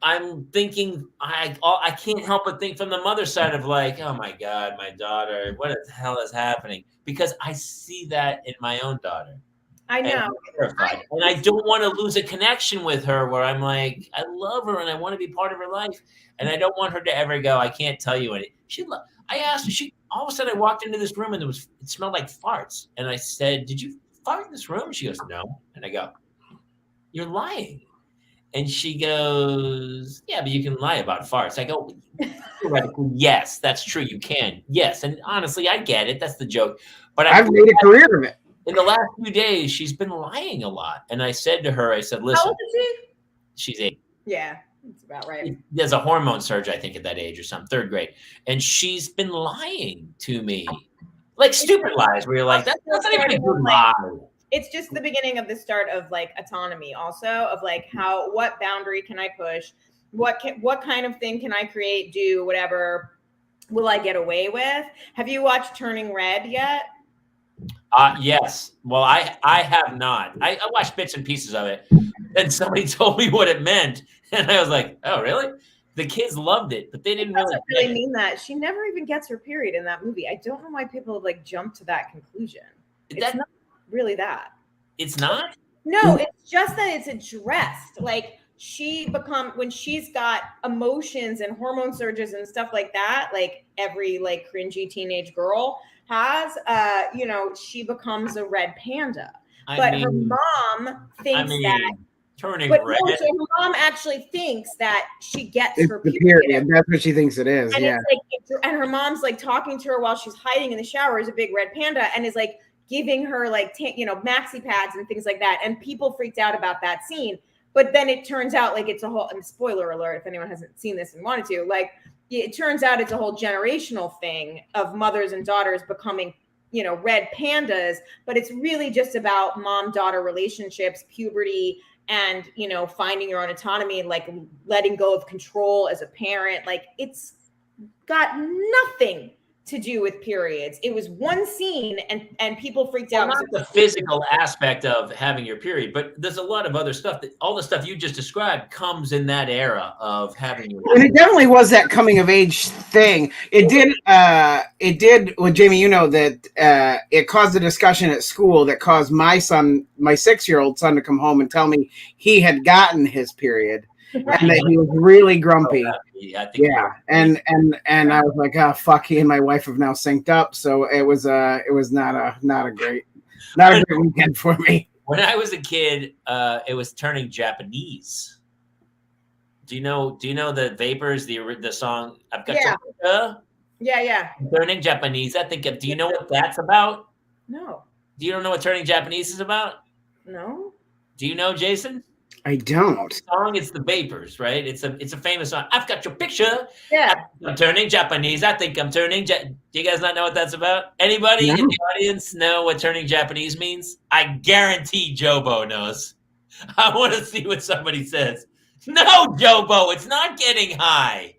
I'm thinking, I can't help but think from the mother side of like, oh my God, my daughter, what the hell is happening? Because I see that in my own daughter. I know. And I don't want to lose a connection with her where I'm like, I love her and I want to be part of her life. And I don't want her to ever go, I can't tell you anything. I asked her, all of a sudden I walked into this room and it smelled like farts. And I said, did you fart in this room? She goes, no. And I go, you're lying. And she goes, yeah, but you can lie about farts. I go, theoretically, yes, that's true. You can. Yes. And honestly, I get it. That's the joke. But I've made a career of it. In the last few days, she's been lying a lot. And I said to her, listen. How old is she? She's 8. Yeah, that's about right. There's a hormone surge, I think, at that age or something, 3rd grade. And she's been lying to me. Like stupid lies where you're like, that's not even a good lie. It's just the beginning of the start of like autonomy also of like what boundary can I push? What kind of thing can I create, do, whatever will I get away with? Have you watched Turning Red yet? Yes. Well, I have not. I watched bits and pieces of it. And somebody told me what it meant. And I was like, oh, really? The kids loved it, but they didn't really mean that. She never even gets her period in that movie. I don't know why people have like jumped to that conclusion. It's not really that. It's not? No, it's just that it's addressed. Like when she's got emotions and hormone surges and stuff like that, like every like cringy teenage girl has, she becomes a red panda. Her mom thinks that turning red. No, so her mom actually thinks that she gets her period. That's what she thinks it is. And yeah. And her mom's like talking to her while she's hiding in the shower as a big red panda and is like giving her like maxi pads and things like that. And people freaked out about that scene. But then it turns out like it's a whole, and spoiler alert if anyone hasn't seen this and wanted to, like it turns out it's a whole generational thing of mothers and daughters becoming, you know, red pandas, but it's really just about mom-daughter relationships, puberty, and, you know, finding your own autonomy and like letting go of control as a parent. Like it's got nothing to do with periods. It was one scene and people freaked out. Not the physical aspect of having your period, but there's a lot of other stuff that all the stuff you just described comes in that era of having your And it definitely was that coming of age thing. It did, well, Jamie, you know that it caused a discussion at school that caused my 6-year-old son to come home and tell me he had gotten his period. And that he was really grumpy. Yeah, and I was like, oh fuck, he and my wife have now synced up. So it was not a great weekend for me. When I was a kid, it was turning Japanese. Do you know the Vapors, the song I've got Yeah. Turning Japanese. I think do you know what that's about? No. Do you don't know what Turning Japanese is about? No. Do you know, Jason? I don't. The song, it's the Vapors, right? It's a famous song. I've got your picture. Yeah. I'm turning Japanese. I think I'm turning. Do you guys not know what that's about? Anybody in the audience know what turning Japanese means? I guarantee Jobo knows. I want to see what somebody says. No, Jobo, it's not getting high.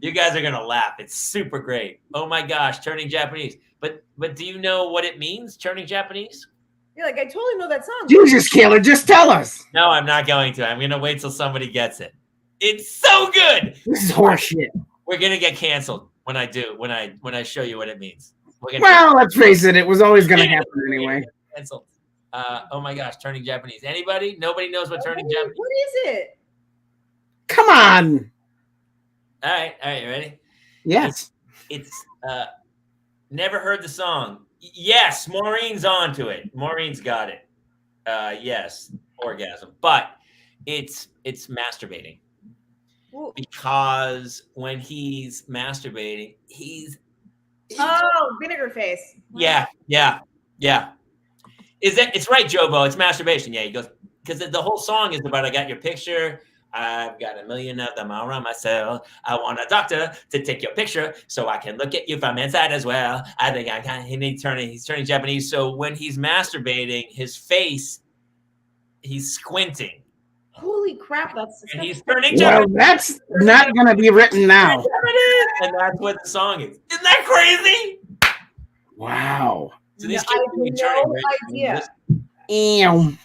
You guys are gonna laugh. It's super great. Oh my gosh, turning Japanese. But do you know what it means? Turning Japanese? You're like, I totally know that song. Jesus, Kayla, just tell us. No, I'm not going to. I'm going to wait till somebody gets it. It's so good. This is horseshit. We're going to get canceled when I do, when I show you what it means. Well, let's face it. It was always going to happen anyway. Canceled. Oh my gosh, turning Japanese. Anybody? Nobody knows what turning Japanese. What is it? Come on. All right. You ready? Yes. It's never heard the song. Yes, Maureen's onto it. Maureen's got it. Yes, orgasm. But it's masturbating. Ooh. Because when he's masturbating, he's vinegar face. Yeah. It's right, Jobo. It's masturbation. Yeah, he goes, because the whole song is about I got your picture. I've got 1 million of them around myself. I want a doctor to take your picture so I can look at you from inside as well. I think he's turning Japanese. So when he's masturbating, his face, he's squinting. Holy crap, that's and he's turning Japanese. Well, that's not going to be written now. And that's what the song is. Isn't that crazy? Wow. So these I have no idea. Ew.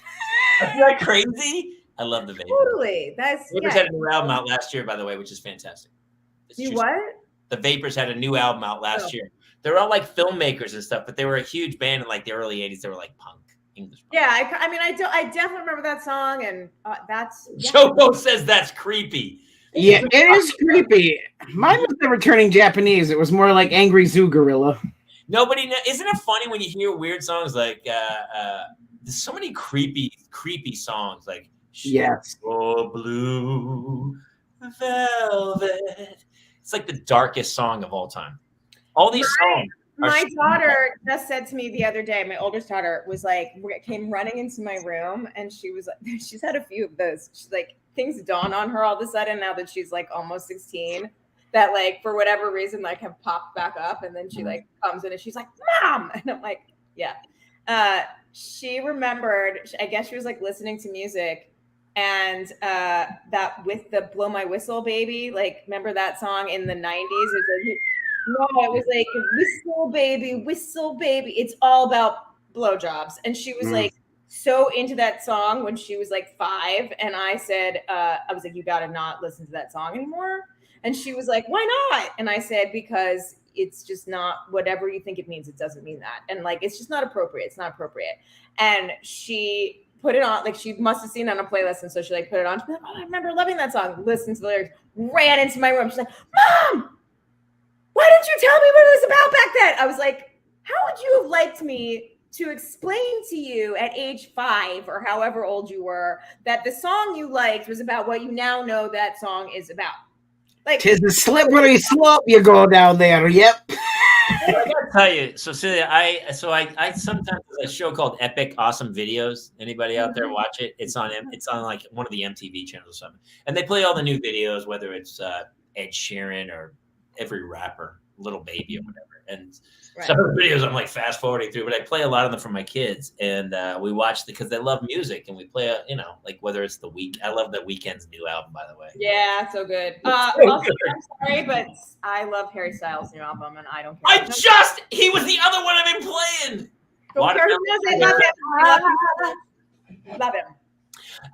Isn't that crazy? I love the Vapors. Totally. That's Vapors had a new album out last year, by the way, which is fantastic. What? The Vapors had a new album out last year. They're all like filmmakers and stuff, but they were a huge band in like the early 80s. They were like punk, English punk. Yeah, I definitely remember that song, and that's... Yeah. Jobo says that's creepy. Yeah, it is creepy. Mine was never turning Japanese. It was more like Angry Zoo Gorilla. Nobody knows. Isn't it funny when you hear weird songs like, there's so many creepy songs like, yes. Oh, blue velvet. It's like the darkest song of all time. All these songs. My daughter just said to me the other day, my oldest daughter was like, came running into my room, and she was like, she's had a few of those. She's like, things dawn on her all of a sudden now that she's like almost 16, that like for whatever reason like have popped back up, and then she like comes in and she's like, Mom, and I'm like, yeah. She remembered, I guess she was like listening to music, and that with the Blow My Whistle Baby, like remember that song in the 90s? It was like whistle baby. It's all about blowjobs. And she was like so into that song when she was like 5. And I said, I was like, you gotta not listen to that song anymore. And she was like, why not? And I said, because it's just not whatever you think it means. It doesn't mean that. And like, it's just not appropriate. It's not appropriate. And she put it on, like she must have seen it on a playlist. And so she like put it on. She's like, oh, I remember loving that song. Listened to the lyrics, ran into my room. She's like, Mom, why didn't you tell me what it was about back then? I was like, how would you have liked me to explain to you at age 5 or however old you were that the song you liked was about what you now know that song is about? Like, 'tis a slippery slope you go down there. Yep. I gotta tell you, so Celia, I sometimes there's a show called Epic Awesome Videos. Anybody out there watch it? It's on like one of the MTV channels or something, and they play all the new videos, whether it's Ed Sheeran or every rapper, Little Baby or whatever. And some of the videos I'm like fast forwarding through, but I play a lot of them for my kids, and we watch because they love music, and we play like whether it's the week. I love the Weeknd's new album, by the way. Yeah, so good. Also, I'm sorry, but I love Harry Styles' new album, and I don't care. He was the other one I've been playing. Don't care who knows, I love him. Love him.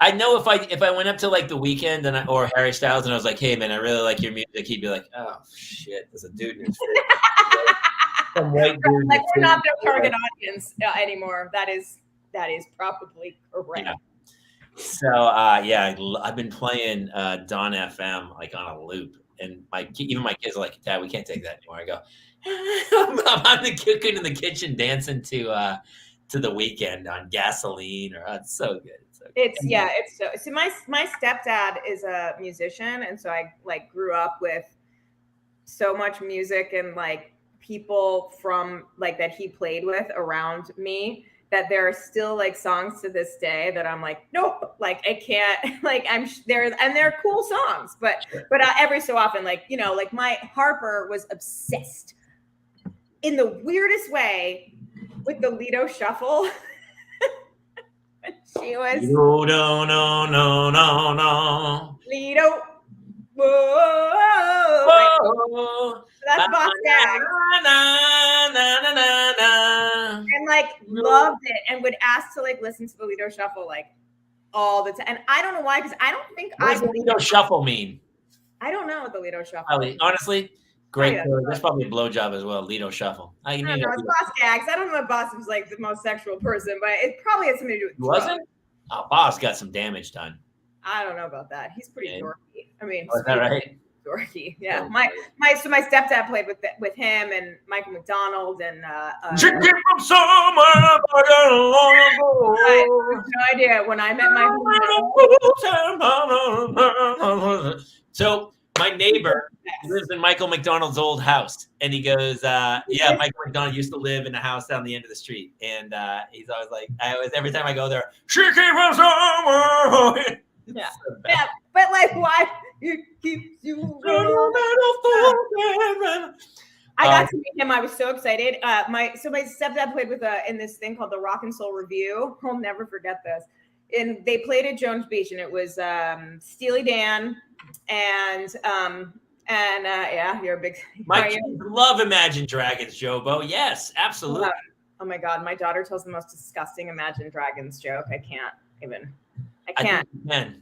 I know if I went up to like the Weeknd or Harry Styles and I was like, hey man, I really like your music, he'd be like, oh shit, there's a dude in his face. Some white dude. Like we're not the target audience anymore. That is probably correct. Yeah. So I've been playing Dawn FM like on a loop, and even my kids are like, Dad, we can't take that anymore. I go, I'm the cooking in the kitchen dancing to the Weeknd on Gasoline, or it's so good. It's so. See, my stepdad is a musician, and so I like grew up with so much music and like people from like that he played with around me that there are still like songs to this day that I'm like, nope, like I can't, like I'm there, and they're cool songs, but every so often, like like my Harper was obsessed in the weirdest way with the Lido Shuffle. She was no. Lido. Whoa. That's Boss Gag. And like loved it and would ask to like listen to the Lido Shuffle like all the time. And I don't know why, because I don't think what does the Lido Shuffle mean? I don't know what the Lido Shuffle means. Honestly, great. That's probably a blowjob as well. Lido Shuffle. I don't know. It's Boss Gags. I don't know if Boss was like the most sexual person, but it probably has something to do with drugs. Wasn't? Oh, Boss got some damage done. I don't know about that. He's pretty dorky. I mean, is that right? Dorky. Yeah. My stepdad played with him and Michael McDonald and Chicken from somewhere. I have no idea when I met Michael. So my neighbor lives in Michael McDonald's old house, and he goes, Michael McDonald used to live in a house down the end of the street, and he's always like, every time I go there, she came from somewhere. Yeah, but like, why it keeps you? I got to meet him. I was so excited. My stepdad played with in this thing called the Rock and Soul Review. I'll never forget this. And they played at Jones Beach, and it was Steely Dan and you're a big. My kids love Imagine Dragons, Jobo. Yes, absolutely. Oh my God, my daughter tells the most disgusting Imagine Dragons joke. I can't.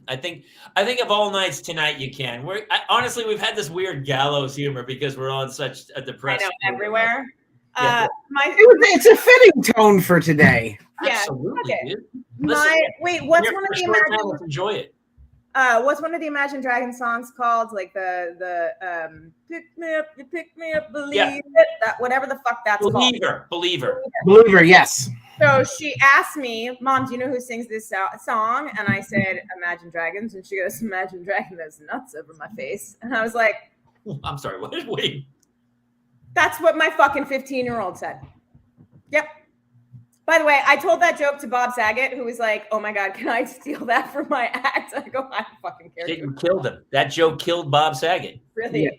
I think of all nights tonight you can. Honestly, we've had this weird gallows humor because we're on such a depressed. I know, everywhere. Yeah. It's a fitting tone for today. Yeah, absolutely. Okay. Listen, what's one of the Imagine? Let's enjoy it. What's one of the Imagine Dragons songs called? Like the pick me up, you pick me up, believe it. That whatever the fuck that's called. Believer. Yes. So she asked me, Mom, do you know who sings this song? And I said, Imagine Dragons. And she goes, Imagine Dragons, there's nuts over my face. And I was like, I'm sorry, what? Wait. That's what my fucking 15-year-old said. Yep. By the way, I told that joke to Bob Saget, who was like, oh my God, can I steal that for my act? I go, I don't fucking care. You killed him. That joke killed Bob Saget. Really? Yeah.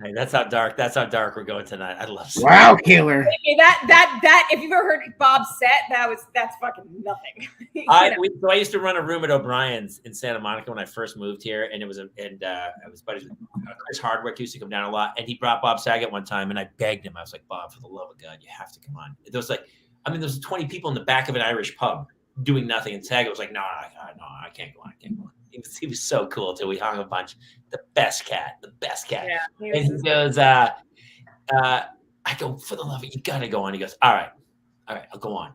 Hey, that's how dark we're going tonight. I love it. Wow, killer. That if you've ever heard Bob's set, that's fucking nothing. I used to run a room at O'Brien's in Santa Monica when I first moved here, and I was buddies with Chris Hardwick used to come down a lot, and he brought Bob Saget one time, and I begged him. I was like, Bob, for the love of God, you have to come on. There's 20 people in the back of an Irish pub doing nothing, and Saget was like, no, I can't go on. He was so cool too. We hung a bunch. The best cat. Yeah, and he goes, I go, for the love of it, you gotta go on. He goes, all right, I'll go on.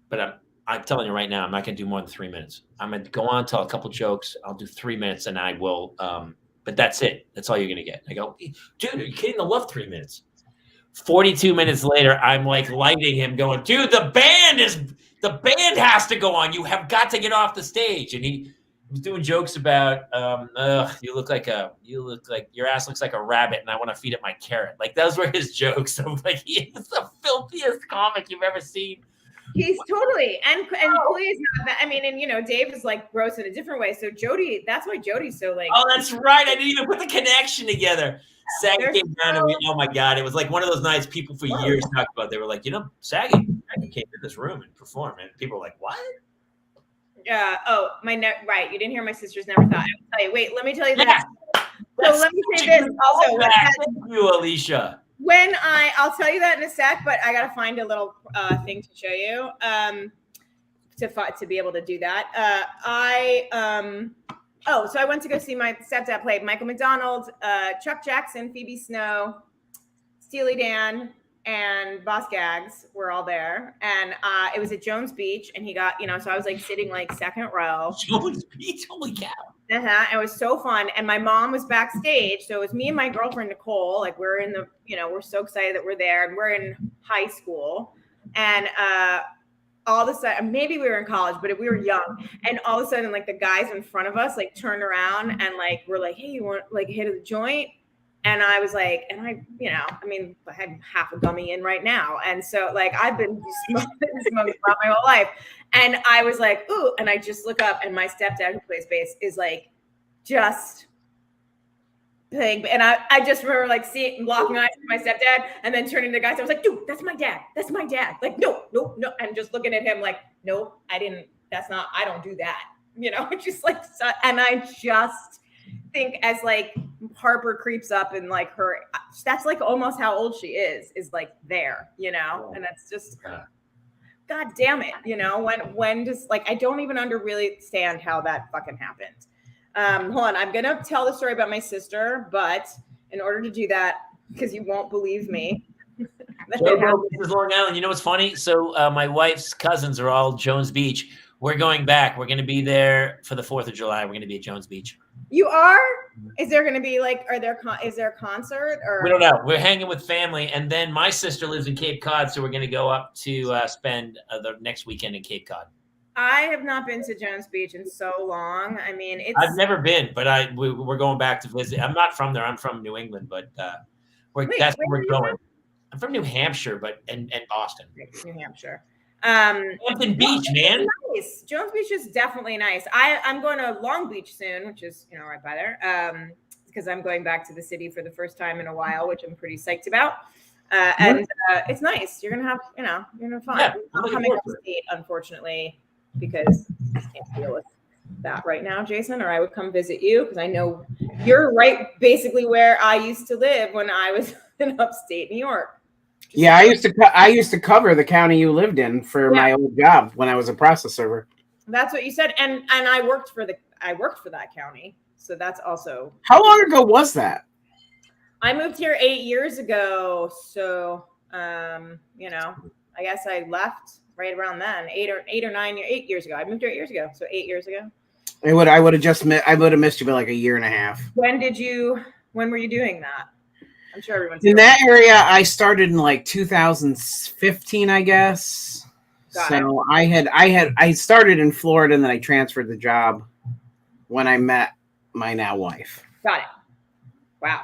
But I'm telling you right now, I'm not gonna do more than 3 minutes. I'm gonna go on, tell a couple jokes. I'll do 3 minutes, and I will. But that's it. That's all you're gonna get. I go, dude, are you kidding? I love 3 minutes. 42 minutes later, I'm like lighting him, going, dude, the band has to go on. You have got to get off the stage. And was doing jokes about you look like your ass looks like a rabbit and I want to feed it my carrot. Like those were his jokes. So like he is the filthiest comic you've ever seen. He's totally and Clea's not that. I mean, and you know, Dave is like gross in a different way. So Jody, that's why Jody's so like. Oh, that's right. I didn't even put the connection together. Saggy came down and oh my God, it was like one of those nights people for years talked about. They were like, you know, Saggy came to this room and performed, and people were like, what? Right. You didn't hear my sister's never thought. I will tell you. Wait, let me tell you that. So let me say this also. Thank you, Alicia. I'll tell you that in a sec, but I gotta find a little thing to show you to be able to do that. So I went to go see my stepdad play Michael McDonald, Chuck Jackson, Phoebe Snow, Steely Dan, and Boss Gags were all there, and it was at Jones Beach, and he got, so I was like sitting like second row. Jones Beach, holy cow! It was so fun, and my mom was backstage, so it was me and my girlfriend Nicole. Like we're in the, we're so excited that we're there, and we're in high school, and all of a sudden, maybe we were in college, but we were young, and all of a sudden, like the guys in front of us like turned around and like we're like, hey, you want like a hit of the joint? And I was like, and I had half a gummy in right now. And so like, I've been smoking my whole life. And I was like, ooh, and I just look up and my stepdad who plays bass is like, just playing. And I just remember like locking eyes with my stepdad and then turning to the guys. I was like, dude, that's my dad. That's my dad. Like, no. And just looking at him like, no, I don't do that. Just like, and I just think as like Harper creeps up and like that's like almost how old she is like there, and that's just God damn it, when does like I don't even really understand how that fucking happened. Hold on, I'm gonna tell the story about my sister, but in order to do that, because you won't believe me. This is Long Island. You know what's funny? So my wife's cousins are all Jones Beach. We're going back. We're going to be there for the 4th of July. We're going to be at Jones Beach. You are? Is there going to be like, is there a concert or? We don't know. We're hanging with family. And then my sister lives in Cape Cod. So we're going to go up to spend the next weekend in Cape Cod. I have not been to Jones Beach in so long. I mean, I've never been, but we're going back to visit. I'm not from there. I'm from New England, but that's where we're going. I'm from New Hampshire, and Boston. New Hampshire. Hampton Beach, man. Nice. Jones Beach is definitely nice. I'm going to Long Beach soon, which is right by there. Because I'm going back to the city for the first time in a while, which I'm pretty psyched about. And it's nice. You're gonna have, you're gonna have fun. Yeah, I'm coming up to state, unfortunately, because I just can't deal with that right now, Jason. Or I would come visit you because I know you're right, basically where I used to live when I was in upstate New York. Yeah, I used to cover the county you lived in for my old job when I was a process server. That's what you said, and I worked for that county, so that's also. How long ago was that? I moved here 8 years ago, so I guess I left right around then, 8 years ago. I moved here 8 years ago, so 8 years ago. I would have missed you by like a year and a half. When were you doing that? I'm sure everyone's in that area. I started in like 2015, I guess. So I started in Florida and then I transferred the job when I met my now wife. Got it. Wow.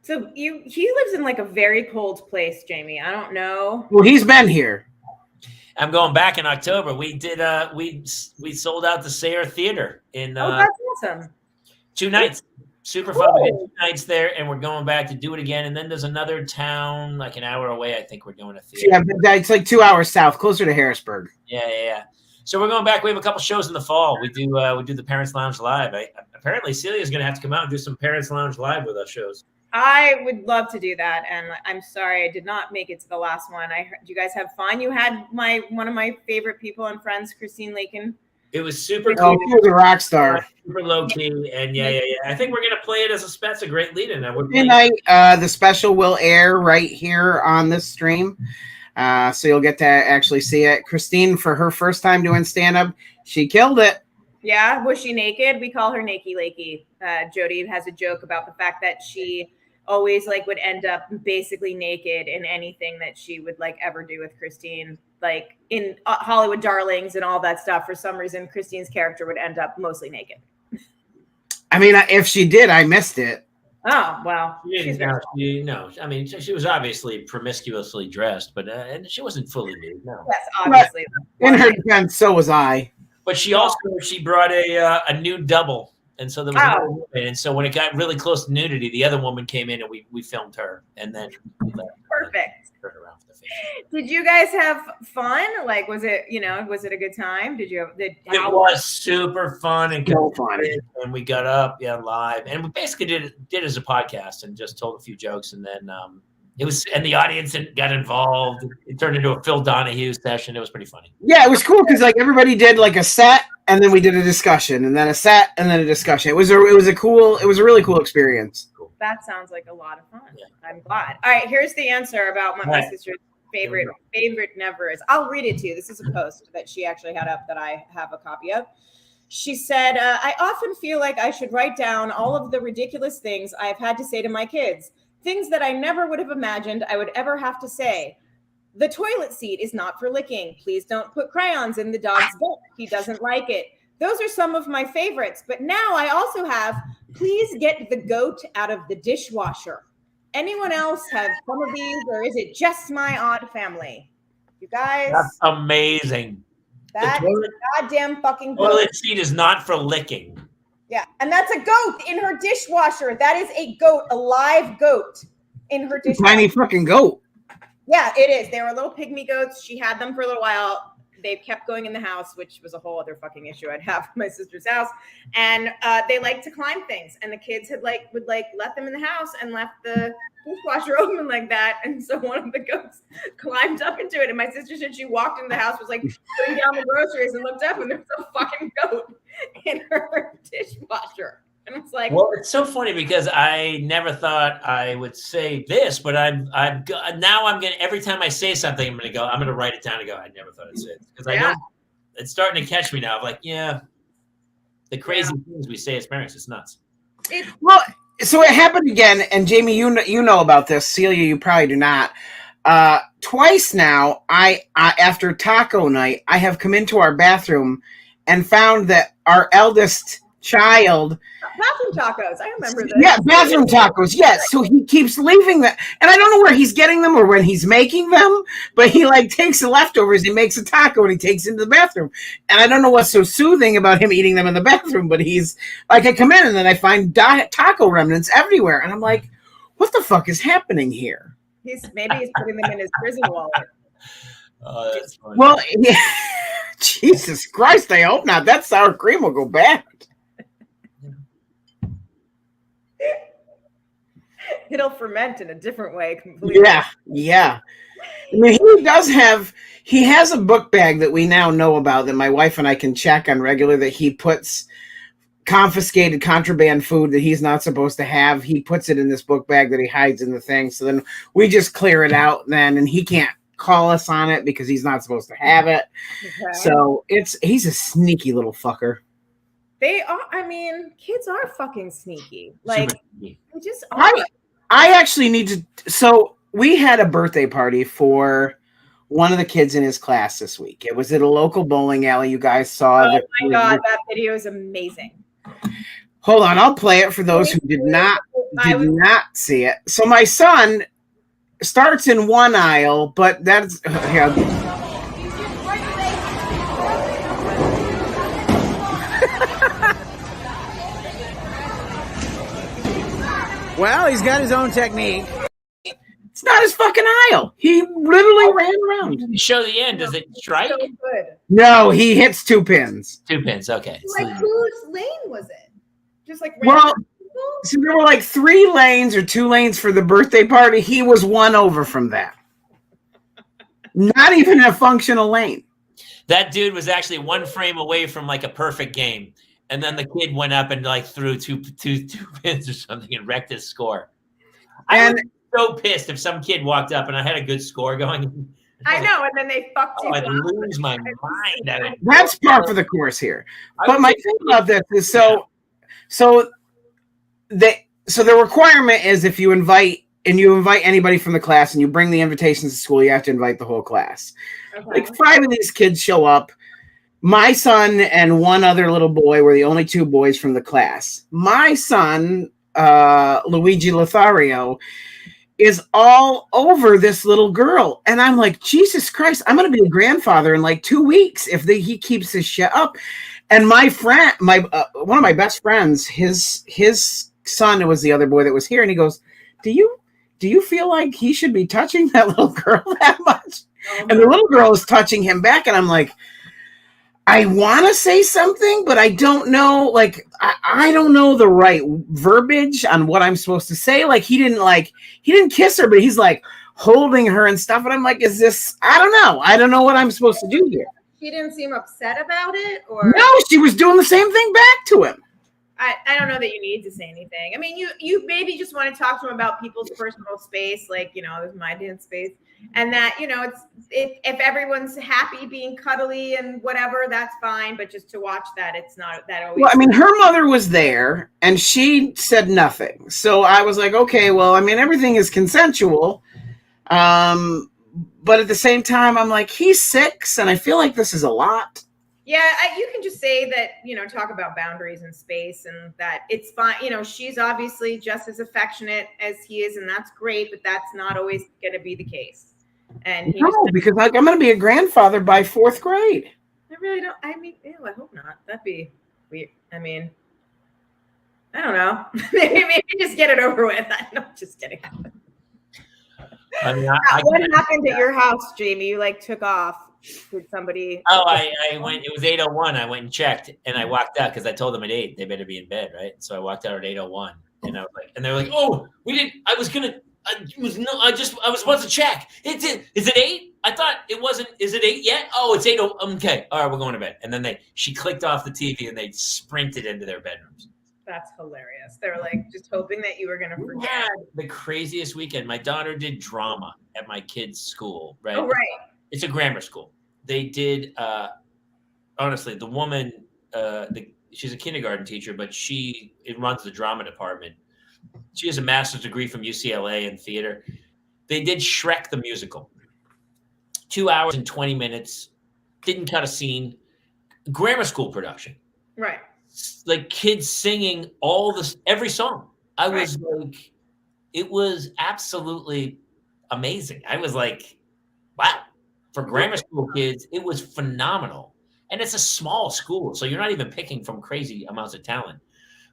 So he lives in like a very cold place, Jamie. I don't know. Well, he's been here. I'm going back in October. We did we sold out the Sayre Theater in that's awesome. 2 nights. Super fun. We did 2 nights there, and we're going back to do it again. And then there's another town like an hour away. I think we're doing a theater. Yeah, it's like 2 hours south, closer to Harrisburg. Yeah. So we're going back. We have a couple shows in the fall. We do the Parents Lounge Live. Apparently, Celia's going to have to come out and do some Parents Lounge Live with us shows. I would love to do that, and I'm sorry I did not make it to the last one. I heard you guys have fun. You had one of my favorite people and friends, Christine Lakin. It was super cool. She was a rock star. Super low key, and yeah. I think we're gonna play it as a great lead-in. Tonight, the special will air right here on this stream, so you'll get to actually see it. Christine, for her first time doing stand-up, she killed it. Yeah, was she naked? We call her Nakey Lakey. Jody has a joke about the fact that she always like would end up basically naked in anything that she would like ever do with Christine, like in Hollywood Darlings and all that stuff. For some reason, Christine's character would end up mostly naked. I mean, if she did, I missed it. Oh, well. I mean, she was obviously promiscuously dressed, but and she wasn't fully nude. No. Yes, obviously. But in her defense, so was I. But she brought a nude double, and so there was another woman. And so when it got really close to nudity, the other woman came in and we filmed her, and then perfect. Turned around for the face. Did you guys have fun? Like, was it a good time? It was super fun and so fun. And we got up live, and we basically did it as a podcast and just told a few jokes, and then and the audience got involved. It turned into a Phil Donahue session. It was pretty funny. Yeah, it was cool because like everybody did like a set, and then we did a discussion, and then a set, and then a discussion. It was a really cool experience. That sounds like a lot of fun. Yeah. I'm glad. All right, here's the answer about my sister's favorite never is. I'll read it to you. This is a post that she actually had up that I have a copy of. She said, I often feel like I should write down all of the ridiculous things I've had to say to my kids. Things that I never would have imagined I would ever have to say. The toilet seat is not for licking. Please don't put crayons in the dog's book. He doesn't like it. Those are some of my favorites. But now I also have, please get the goat out of the dishwasher. Anyone else have some of these, or is it just my odd family? You guys. That's amazing. That is a goddamn fucking goat. Toilet seat is not for licking. Yeah, and that's a goat in her dishwasher. That is a goat, a live goat in her dishwasher. Tiny fucking goat. Yeah, it is. They were little pygmy goats. She had them for a little while. They kept going in the house, which was a whole other fucking issue I'd have at my sister's house. And they like to climb things. And the kids would let them in the house and left the dishwasher open like that. And so one of the goats climbed up into it. And my sister said she walked into the house, was like putting down the groceries and looked up and there was a fucking goat in her dishwasher. And it's like, well, it's so funny because I never thought I would say this, but now I'm gonna, every time I say something, I'm gonna write it down and go, I never thought I'd say it, because I know it's starting to catch me now. I'm like, the crazy things we say as parents, it's nuts. Well, so it happened again, and Jamie, you know about this. Celia, you probably do not. Twice now, I after taco night, I have come into our bathroom and found that our eldest child. Bathroom tacos. I remember this. Yeah, bathroom tacos. Yes. So he keeps leaving that. And I don't know where he's getting them or when he's making them, but he like takes the leftovers, he makes a taco and he takes it into the bathroom. And I don't know what's so soothing about him eating them in the bathroom, but he's like, I come in and then I find taco remnants everywhere. And I'm like, what the fuck is happening here? Maybe he's putting them in his prison wallet. Oh, that's funny. Well, yeah. Jesus Christ, I hope not. That sour cream will go bad. It'll ferment in a different way completely. Yeah. I mean, he has a book bag that we now know about that my wife and I can check on regular, that he puts confiscated contraband food that he's not supposed to have. He puts it in this book bag that he hides in the thing. So then we just clear it out then, and he can't call us on it because he's not supposed to have it. Okay. So he's a sneaky little fucker. They are. I mean, kids are fucking sneaky. Like, they just are. I actually need to. So we had a birthday party for one of the kids in his class this week. It was at a local bowling alley. You guys saw. Oh my god, that video is amazing. Hold on, I'll play it for those who did not see it. So my son starts in one aisle, but that's here. Well, he's got his own technique. It's not his fucking aisle. He literally ran around. You show the end. Does it strike? So good. No, he hits 2 pins. 2 pins. Okay. Like, whose lane was it? Just like so there were like 3 lanes or 2 lanes for the birthday party. He was one over from that. Not even a functional lane. That dude was actually 1 frame away from like a perfect game. And then the kid went up and like threw two pins or something and wrecked his score. I was so pissed if some kid walked up and I had a good score going. I know, and then they fucked you. I'd lose my mind. That's par for the course here. But my thing about this is so So the requirement is if you invite anybody from the class and you bring the invitations to school, you have to invite the whole class. Okay. Like 5 of these kids show up. My son and one other little boy were the only 2 boys from the class. My son, Luigi Lothario, is all over this little girl. And I'm like, Jesus Christ, I'm going to be a grandfather in like 2 weeks if he keeps his shit up. And my friend, one of my best friends, his son was the other boy that was here. And he goes, do you feel like he should be touching that little girl that much? And the little girl is touching him back. And I'm like, I want to say something, but I don't know. Like, I don't know the right verbiage on what I'm supposed to say. Like, he didn't kiss her, but he's like holding her and stuff. And I'm like, is this, I don't know. I don't know what I'm supposed to do here. She didn't seem upset about it, or no, she was doing the same thing back to him. I don't know that you need to say anything. I mean, you maybe just want to talk to him about people's personal space, like, you know, my dance space. And that, you know, it's if everyone's happy being cuddly and whatever, that's fine. But just to watch that, it's not that always. Well, I mean, her mother was there and she said nothing. So I was like, okay, well, I mean, everything is consensual. But at the same time, I'm like, he's 6 and I feel like this is a lot. Yeah, you can just say that, you know, talk about boundaries and space and that it's fine. You know, she's obviously just as affectionate as he is, and that's great, but that's not always going to be the case. And because like, I'm going to be a grandfather by 4th grade. I really don't. I mean, ew, I hope not. That'd be weird. I mean, I don't know. maybe just get it over with. I'm just kidding. I mean, what happened at your house, Jamie? You like took off. Did somebody? Oh, I went. It was 8:01. I went and checked, and I walked out because I told them at 8 they better be in bed, right? So I walked out at 8:01, and I was like, and they're like, "Oh, we didn't. I was supposed to check. Is it 8? I thought it wasn't. Is it 8 yet? Oh, it's 8. Okay, all right, we're going to bed." And then she clicked off the TV and they sprinted into their bedrooms. That's hilarious. They're like just hoping that you were going to forget. We had the craziest weekend. My daughter did drama at my kid's school, right? Oh, right. It's a grammar school. They did, honestly, the woman, she's a kindergarten teacher, but it runs the drama department. She has a master's degree from UCLA in theater. They did Shrek the musical. 2 hours and 20 minutes. Didn't cut a scene. Grammar school production. Right. Like kids singing every song. I was like, it was absolutely amazing. I was like, wow. For grammar school kids, it was phenomenal. And it's a small school, so you're not even picking from crazy amounts of talent.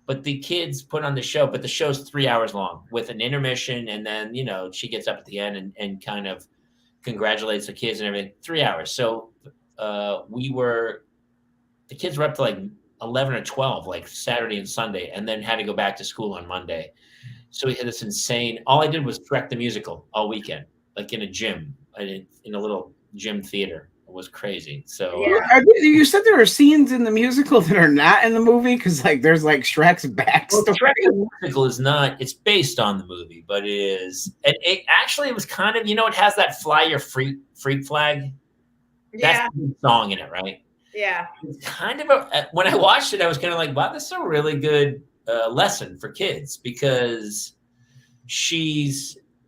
But the kids put on the show, but the show's 3 hours long with an intermission. And then, you know, she gets up at the end and kind of congratulates the kids and everything. 3 hours. So the kids were up to like 11 or 12, like Saturday and Sunday, and then had to go back to school on Monday. So we had this insane, all I did was Shrek the musical all weekend, like in a gym, in a little gym theater. It was crazy. So you said there are scenes in the musical that are not in the movie because like there's like Shrek's backstory. Well, Shrek the musical is not. It's based on the movie, but it is. It was kind of, you know, it has that fly your freak flag. Yeah. That's the song in it, right? Yeah. It's kind of when I watched it, I was kind of like, wow, this is a really good lesson for kids because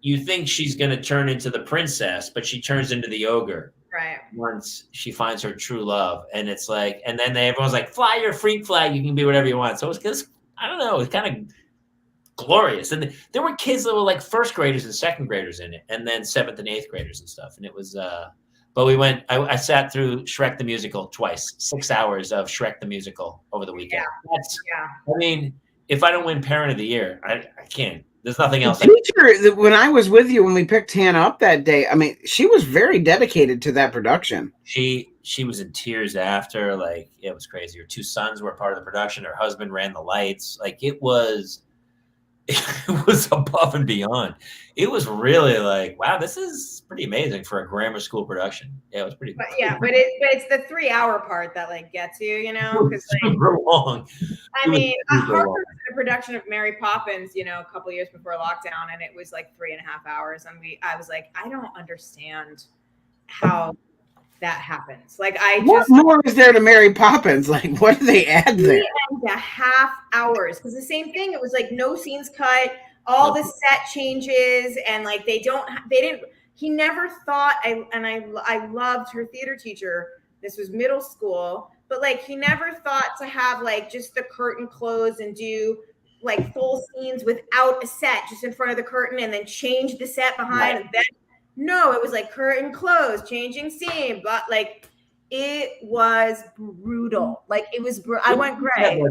you think she's going to turn into the princess, but she turns into the ogre. Right. Once she finds her true love. And it's like, and then everyone's like, fly your freak flag. You can be whatever you want. So it was, I don't know, it was kind of glorious. And there were kids that were like 1st graders and 2nd graders in it. And then 7th and 8th graders and stuff. And it was, but we went, I sat through Shrek the musical twice, 6 hours of Shrek the musical over the weekend. Yeah. I mean, if I don't win Parent of the Year, I can't. There's nothing else. The teacher, when I was with you, when we picked Hannah up that day, I mean, she was very dedicated to that production. She was in tears after, like, it was crazy. Her 2 sons were part of the production. Her husband ran the lights. Like, it was above and beyond. It was really like, wow, this is pretty amazing for a grammar school production. Yeah, it was pretty. But it's the 3 hour part that like gets you, you know, because like, super long. I mean, Harper was in a production of Mary Poppins, you know, a couple of years before lockdown, and it was like 3.5 hours, and I was like, I don't understand how that happens. Like what more is there to Mary Poppins? Like, what do they add there? 3.5 hours. Because the same thing, it was like no scenes cut, all the set changes, and like they didn't. He never thought. I loved her theater teacher. This was middle school, but like he never thought to have like just the curtain closed and do like full scenes without a set, just in front of the curtain, and then change the set behind. Right. And then no, it was like curtain closed, changing scene, but like it was brutal. Like it was. I went gray.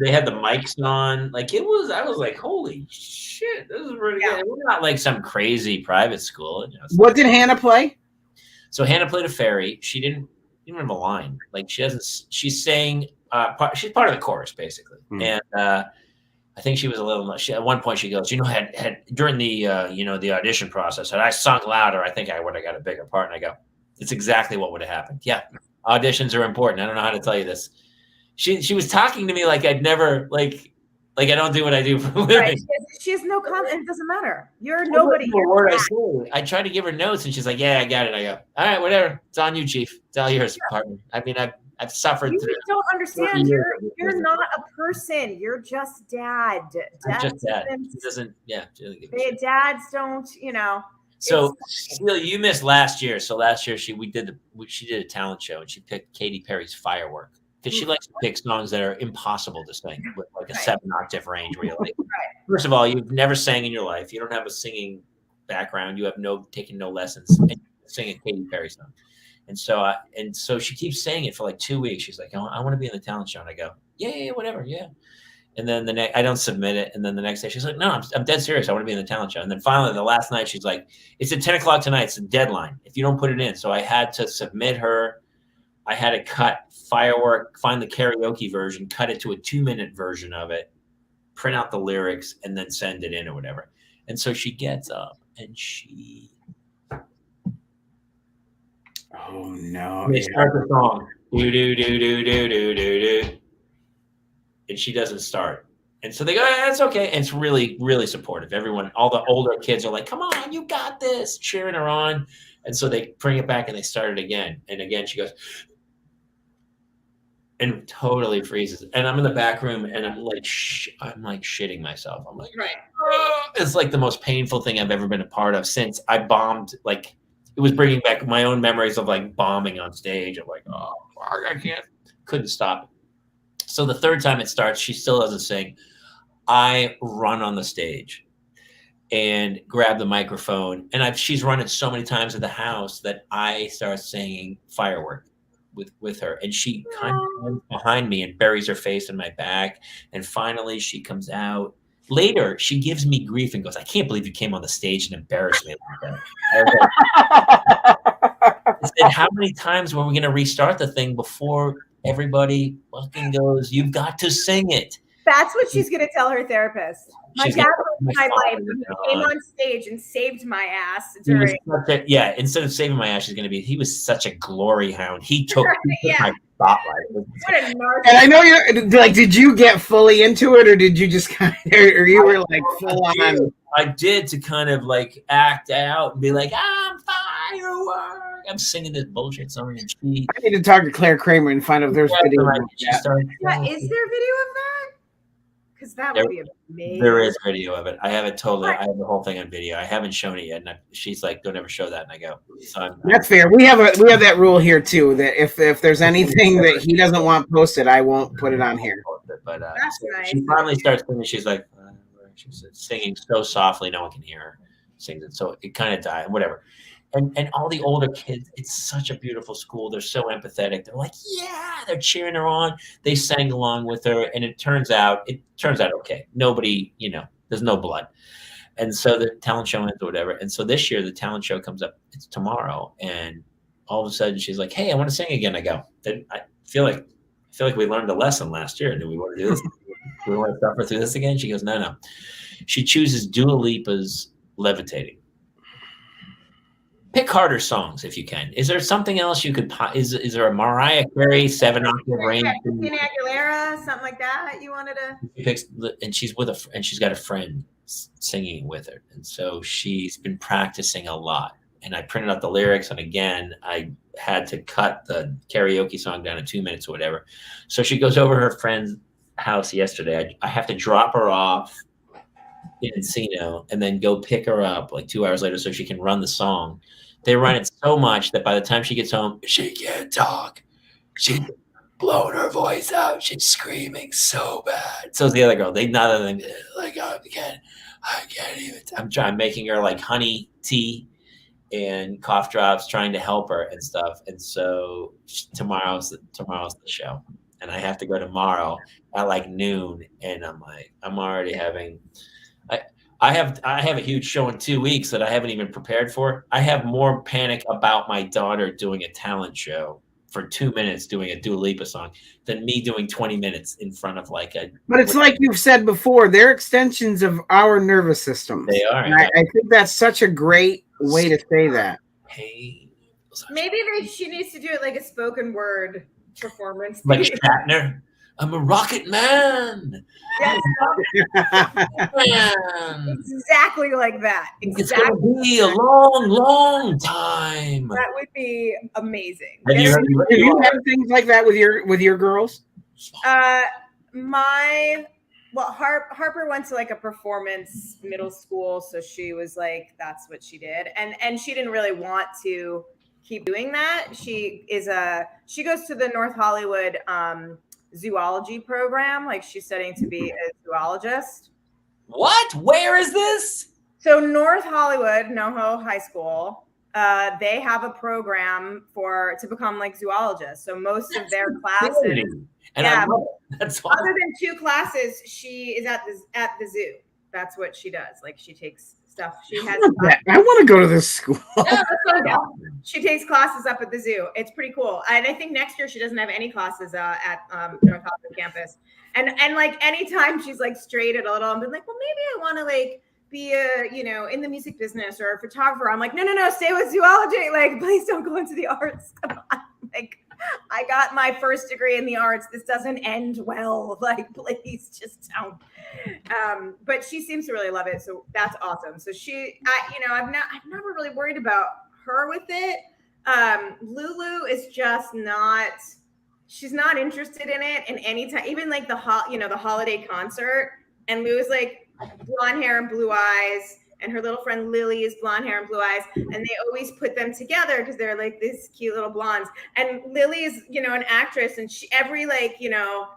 They had the mics on. Like it was. I was like, holy shit, this is really good. We're not like some crazy private school. You know, what did Hannah play? So Hannah played a fairy. She didn't have a line. Like she doesn't. She's saying. She's part of the chorus basically, and. I think she was a little. At one point, she goes, had during the the audition process, had I sung louder, I think I would have got a bigger part. And I go, it's exactly what would have happened. Yeah, auditions are important. I don't know how to tell you this. She was talking to me like I'd never like I don't do what I do for a living. Right. She has no comment. It doesn't matter. You're nobody. I tried to give her notes, and she's like, "Yeah, I got it." I go, "All right, whatever. It's on you, Chief. It's all yours, partner." I mean, I've suffered. You don't understand. You're not a person. You're just dad. I'm just dad. He doesn't. Yeah. Dads don't. So Celia, you missed last year. So last year she did a talent show and she picked Katy Perry's Firework because she likes to pick songs that are impossible to sing with like a 7-octave range. Where you're like, first of all, you've never sang in your life. You don't have a singing background. You have taken no lessons. And you sing a Katy Perry song. And so she keeps saying it for like 2 weeks. She's like, I want to be in the talent show. And I go, yeah, whatever. Yeah. And then I don't submit it. And then the next day she's like, no, I'm dead serious. I want to be in the talent show. And then finally the last night she's like, it's at 10 o'clock tonight. It's a deadline if you don't put it in. So I had to submit her. I had to cut Firework, find the karaoke version, cut it to a 2-minute version of it, print out the lyrics, and then send it in or whatever. And so she gets up and she... Oh no! They start the song, do do do do do do do do, and she doesn't start. And so they go, "That's okay." And it's really, really supportive. Everyone, all the older kids are like, "Come on, you got this!" cheering her on. And so they bring it back and they start it again. And again, she goes, and totally freezes. And I'm in the back room and I'm like shitting myself. I'm like, oh. It's like the most painful thing I've ever been a part of since I bombed. Like it was bringing back my own memories of like bombing on stage. I'm like, oh, I couldn't stop. So the third time it starts, she still doesn't sing. I run on the stage and grab the microphone. And she's run it so many times at the house that I start singing Firework with her. And she kind of comes behind me and buries her face in my back. And finally she comes out. Later, she gives me grief and goes, I can't believe you came on the stage and embarrassed me like that. I said, how many times were we going to restart the thing before everybody fucking goes, you've got to sing it? That's what she's going to tell her therapist. My dad was my life. He came on stage and saved my ass. Instead of saving my ass, she's going to be, he was such a glory hound. He took my spotlight. What a narcissist. And I know you're like, did you get fully into it or did you just kind of, or you were like full on? I did to kind of like act out and be like, I'm Firework. I'm singing this bullshit song. And I need to talk to Claire Kramer and find out if there's video. Is there video of that? Because that would be amazing. There is video of it. I have it totally. I have the whole thing on video. I haven't shown it yet. And she's like, "Don't ever show that." And I go, "That's fair." We have that rule here too. That if there's anything that he doesn't want posted, I won't put it on here. But that's nice. She finally starts singing. She's like, she's singing so softly, no one can hear her. Sings it, so it kind of died. Whatever. And all the older kids, it's such a beautiful school. They're so empathetic. They're like, yeah, they're cheering her on. They sang along with her. And it turns out okay. Nobody, there's no blood. And so the talent show ends or whatever. And so this year, the talent show comes up. It's tomorrow. And all of a sudden she's like, hey, I want to sing again. I go, I feel like we learned a lesson last year. Do we want to do this? Do we want to suffer through this again? She goes, no. She chooses Dua Lipa's Levitating. Pick harder songs if you can. Is there something else you could? Is there a Mariah Carey 7-octave range? Christina Aguilera, something like that. You wanted to? And she's she's got a friend singing with her, and so she's been practicing a lot. and I printed out the lyrics. And again, I had to cut the karaoke song down to 2 minutes or whatever. So she goes over to her friend's house yesterday. I have to drop her off in Encino and then go pick her up like 2 hours later so she can run the song. They run it so much that by the time she gets home, she can't talk. She's blowing her voice out. She's screaming so bad. So's the other girl. They none of them like, oh, I can't even. I'm making her like honey tea and cough drops, trying to help her and stuff. And so tomorrow's the show, and I have to go tomorrow at like noon. And I'm already having. I have a huge show in 2 weeks that I haven't even prepared for. I have more panic about my daughter doing a talent show for 2 minutes doing a Dua Lipa song than me doing 20 minutes in front of like a. But it's like you've said before, they're extensions of our nervous system. They are. And I think that's such a great way to say that. Pain. Maybe she needs to do it like a spoken word performance. Like Shatner. I'm a rocket man. Yes. Man. Exactly like that. Exactly. It's going to be a long, long time. That would be amazing. Do you have things like that with your girls? Harper went to like a performance middle school, so she was like, that's what she did, and she didn't really want to keep doing that. She goes to the North Hollywood zoology program. Like she's studying to be a zoologist. What? Where is this? So North Hollywood, NoHo High School, they have a program to become like zoologists. So most of their classes, and I love it. That's awesome. Other than 2 classes, she is at the zoo. That's what she does. Like she takes stuff. I want to go to this school. Yeah, she takes classes up at the zoo. It's pretty cool. And I think next year she doesn't have any classes at North Hollywood campus. And like anytime she's like strayed at a little, I'm been like, well, maybe I want to like be in the music business or a photographer. I'm like, no, stay with zoology. Like, please don't go into the arts. Come on. Like, I got my first degree in the arts. This doesn't end well. Like, please just don't. But she seems to really love it. So that's awesome. So I've never really worried about her with it. Lulu is just she's not interested in it in any time, even like the holiday concert. And Lou is like blonde hair and blue eyes. And her little friend Lily is blonde hair and blue eyes. And they always put them together because they're like these cute little blondes. And Lily is, an actress. And she, every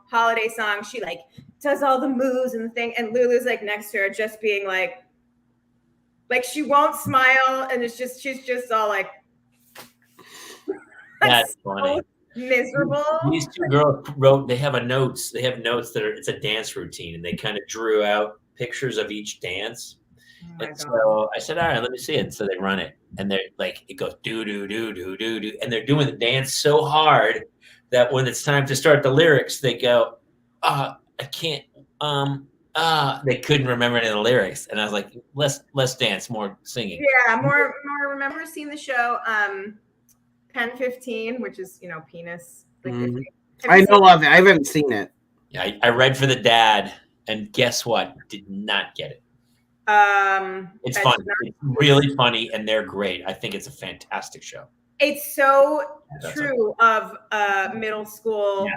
holiday song, she like does all the moves and the thing. And Lulu's like next to her just being like she won't smile. And she's just all like. That's funny. Miserable. These 2 girls they have notes that it's a dance routine. And they kind of drew out pictures of each dance. And so I said, all right, let me see it. And so they run it, and they're like, it goes do do do do do do, and they're doing the dance so hard that when it's time to start the lyrics, they go, I can't, they couldn't remember any of the lyrics, and I was like, less dance, more singing. Yeah, more. Remember seeing the show, Pen 15, which is penis. Mm-hmm. I know of it. I haven't seen it. Yeah, I read for the dad, and guess what? Did not get it. It's funny. It's really funny, and they're great. I think it's a fantastic show. It's so true of middle school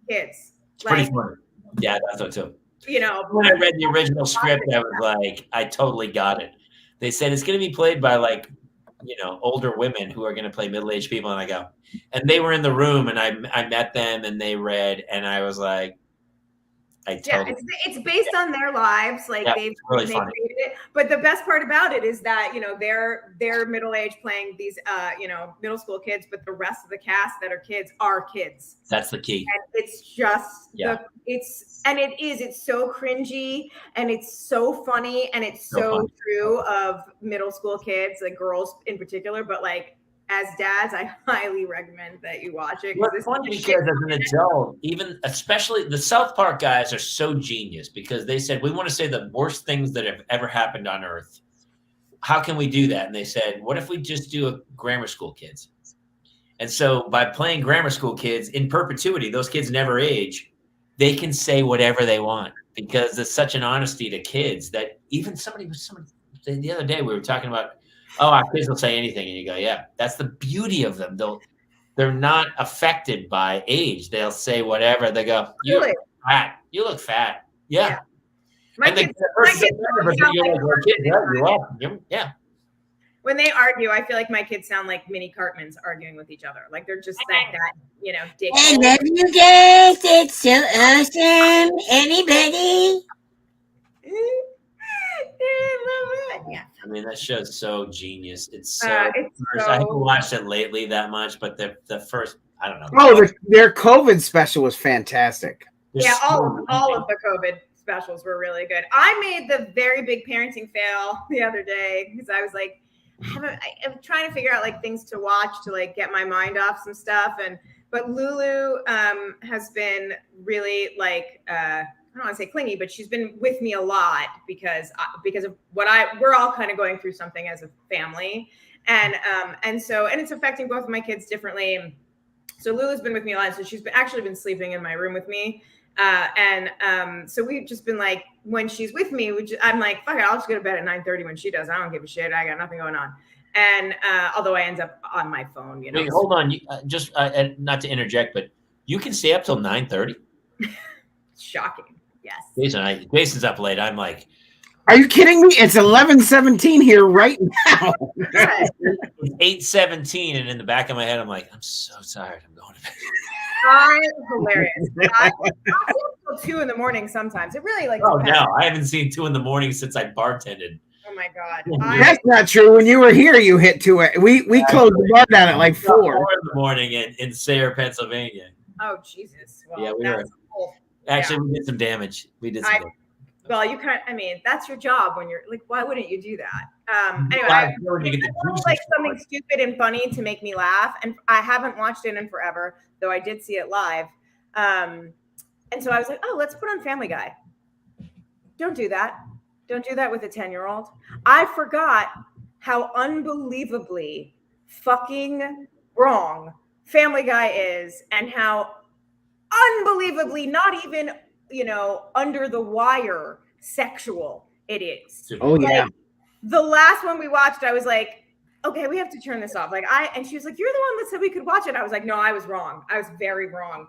kids. It's pretty funny. Yeah, that's so too. When I read the original script, I was like, I totally got it. They said it's going to be played by like, older women who are going to play middle-aged people, and I go, and they were in the room, and I met them, and they read, and I was like. It's based on their lives, like they created it. But the best part about it is that they're middle age playing these middle school kids, but the rest of the cast that are kids are kids. That's the key. And it's just it's so cringy and it's so funny and it's so true of middle school kids, like girls in particular, but like. As dads, I highly recommend that you watch it. It's funny because as an adult, especially the South Park guys are so genius because they said, we want to say the worst things that have ever happened on Earth. How can we do that? And they said, what if we just do a grammar school kids? And so by playing grammar school kids in perpetuity, those kids never age. They can say whatever they want because there's such an honesty to kids that even the other day we were talking about Oh, our kids will say anything, and you go, yeah, that's the beauty of them. They're not affected by age. They'll say whatever. They go, you Really? look fat. You look fat. Yeah. My kids yeah. When they argue, I feel like my kids sound like mini Cartmans arguing with each other. Like they're just like that, dick. I love you guys. It's so awesome. Anybody? Yeah. I mean, that show's so genius. It's so. I haven't watched it lately that much, but the first, I don't know. Oh, their COVID special was fantastic. Yeah, all of the COVID specials were really good. I made the very big parenting fail the other day because I was like, I'm trying to figure out like things to watch to like get my mind off some stuff. But Lulu has been really like I don't want to say clingy, but she's been with me a lot because of we're all kind of going through something as a family, and it's affecting both of my kids differently. So Lulu's been with me a lot, so she's actually been sleeping in my room with me. So we've just been like, when she's with me, I'm like, fuck it, I'll just go to bed at 9:30 when she does. I don't give a shit. I got nothing going on. And although I end up on my phone, Wait, hold on. Just not to interject, but you can stay up till 9:30. Shocking. Yes. Jason's up late. I'm like, are you kidding me? It's 11:17 here right now. It's 8:17, and in the back of my head, I'm like, I'm so tired. I'm going to bed. Hilarious. I till 2 a.m. sometimes. It really like. Oh no, I haven't seen 2 a.m. since I bartended. Oh my god, that's not true. When you were here, you hit 2. We closed the bar down at like 4 in the morning in Sayre, Pennsylvania. Oh Jesus! Well, yeah, we were. Actually, we did some damage. Well, you can't. I mean, that's your job when you're like. Why wouldn't you do that? Anyway, I like something stupid and funny to make me laugh, and I haven't watched it in forever, though I did see it live. And so I was like, oh, let's put on Family Guy. Don't do that. Don't do that with a 10-year-old. I forgot how unbelievably fucking wrong Family Guy is, and how unbelievably not even under the wire sexual it is. Oh yeah. The last one we watched, I was like, okay, we have to turn this off. And she was like, you're the one that said we could watch it. I was like, no, I was wrong. I was very wrong.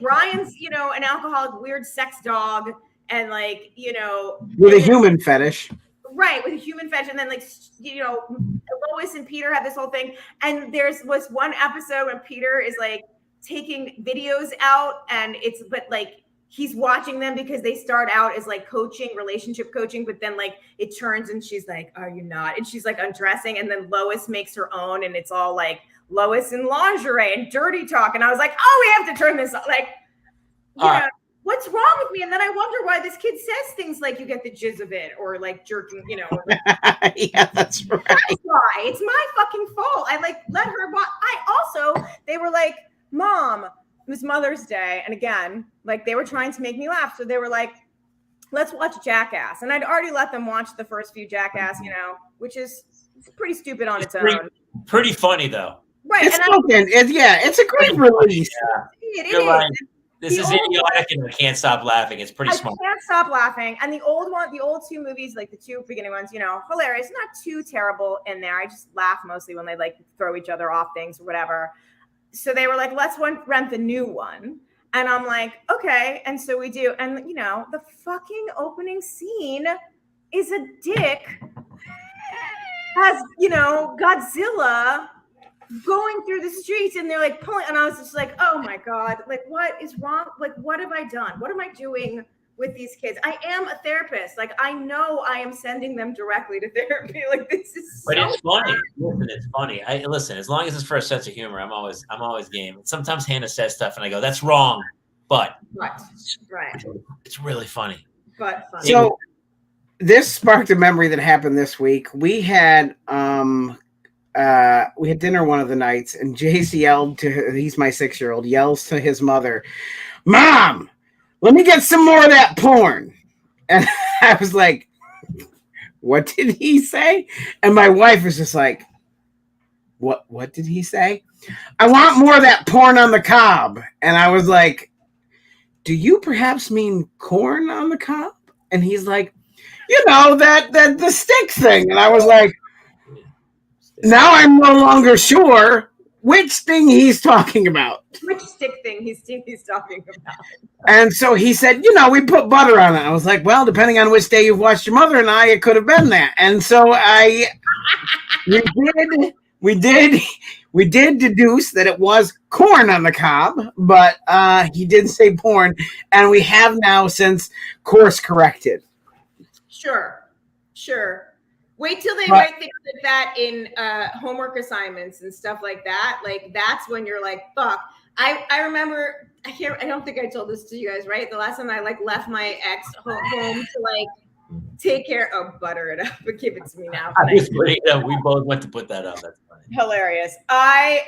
Brian's, an alcoholic, weird sex dog, and with a human fetish. Right, with a human fetish, and then Lois and Peter have this whole thing. And was one episode when Peter is like taking videos out, and he's watching them because they start out as like relationship coaching, but then it turns and she's like, are you not? And she's like undressing, and then Lois makes her own, and it's all like Lois in lingerie and dirty talk. And I was like, oh, we have to turn this off. What's wrong with me? And then I wonder why this kid says things like you get the jizz of it, or like jerking, Yeah, that's right. That's why. It's my fucking fault. I let her watch. They were like, Mom, it was Mother's Day. And again, they were trying to make me laugh. So they were like, let's watch Jackass. And I'd already let them watch the first few Jackass, which is pretty stupid on its own. Pretty funny though. Right. It's a great release. Yeah. It is. This is idiotic, and I can't stop laughing. It's pretty smart. I can't stop laughing. And the old 2 movies, the 2 beginning ones, hilarious. Not too terrible in there. I just laugh mostly when they throw each other off things or whatever. So they were like, let's rent the new one. And I'm like, okay. And so we do. And, the fucking opening scene is a dick as, Godzilla going through the streets, and they're pulling, and I was just like, oh my God, what is wrong? What have I done? What am I doing with these kids? I am a therapist. I know I am sending them directly to therapy. This is but it's funny. Listen, it's funny. Listen, as long as it's for a sense of humor, I'm always game. Sometimes Hannah says stuff and I go, that's wrong. But right. It's really funny. But funny. So this sparked a memory that happened this week. We had dinner one of the nights, and Jace yelled he's my 6-year-old, yells to his mother, Mom, let me get some more of that porn. And I was like, what did he say? And my wife was just like, what did he say? I want more of that porn on the cob. And I was like, do you perhaps mean corn on the cob? And he's like, the stick thing. And I was like, Now I'm no longer sure which thing he's talking about. Which stick thing he's talking about. And so he said, we put butter on it. I was like, well, depending on which day you've watched your mother and I, it could have been that. And so we did deduce that it was corn on the cob, but he did say porn, and we have now since course corrected. Sure. Wait till they write things like that in homework assignments and stuff like that. Like, that's when you're like, fuck. I remember, I don't think I told this to you guys, right? The last time I left my ex home to take care of, butter it up, but give it to me now. We both went to put that up. That's funny. Hilarious. I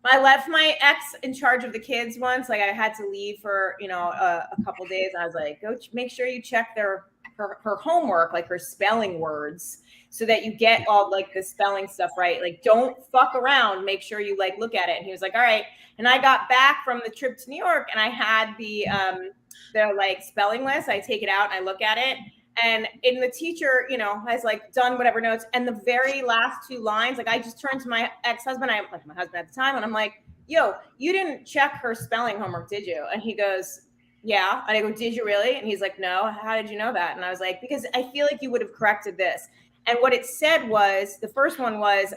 left my ex in charge of the kids once. Like, I had to leave for, a couple days. I was like, go make sure you check her homework, like her spelling words, so that you get all the spelling stuff right. Like, don't fuck around. Make sure you look at it. And he was like, all right. And I got back from the trip to New York, and I had the spelling list. I take it out and I look at it. And the teacher, has done whatever notes. And the very last two lines, I just turned to my ex-husband. I'm my husband at the time. And I'm like, yo, you didn't check her spelling homework, did you? And he goes, yeah. And I go, did you really? And he's like, no. How did you know that? And I was like, because I feel like you would have corrected this. And what it said was, the first one was,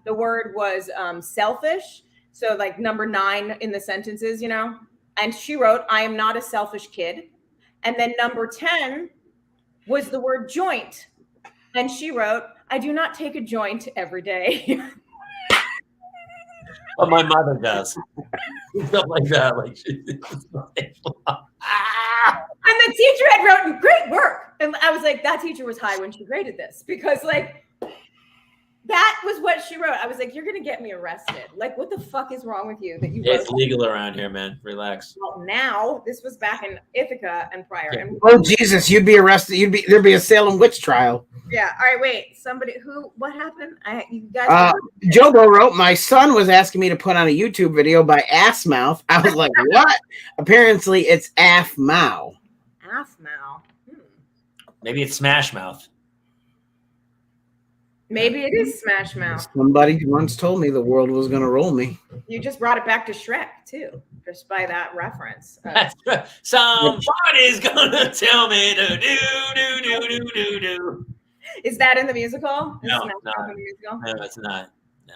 the word was selfish. So number 9 in the sentences, and she wrote, I am not a selfish kid. And then number 10 was the word joint. And she wrote, I do not take a joint every day. But my mother does. Stuff like that. And the teacher had written, great work. And I was like, that teacher was high when she graded this, because that was what she wrote. I was like, you're going to get me arrested. What the fuck is wrong with you that you wrote? It's legal around here, man. Relax. Well, now, this was back in Ithaca and prior. Yeah. Oh, Jesus, you'd be arrested. There'd be a Salem witch trial. Yeah. All right, wait. What happened? You guys. Jobo wrote, my son was asking me to put on a YouTube video by Ass Mouth. I was like, what? Apparently, it's Aff Mouth. Aff Mouth. Maybe it's Smash Mouth. Maybe it is Smash Mouth. Somebody once told me the world was going to roll me. You just brought it back to Shrek, too, just by that reference. Somebody's going to tell me to do. Is that in the musical? No, in the musical? No, it's not. No.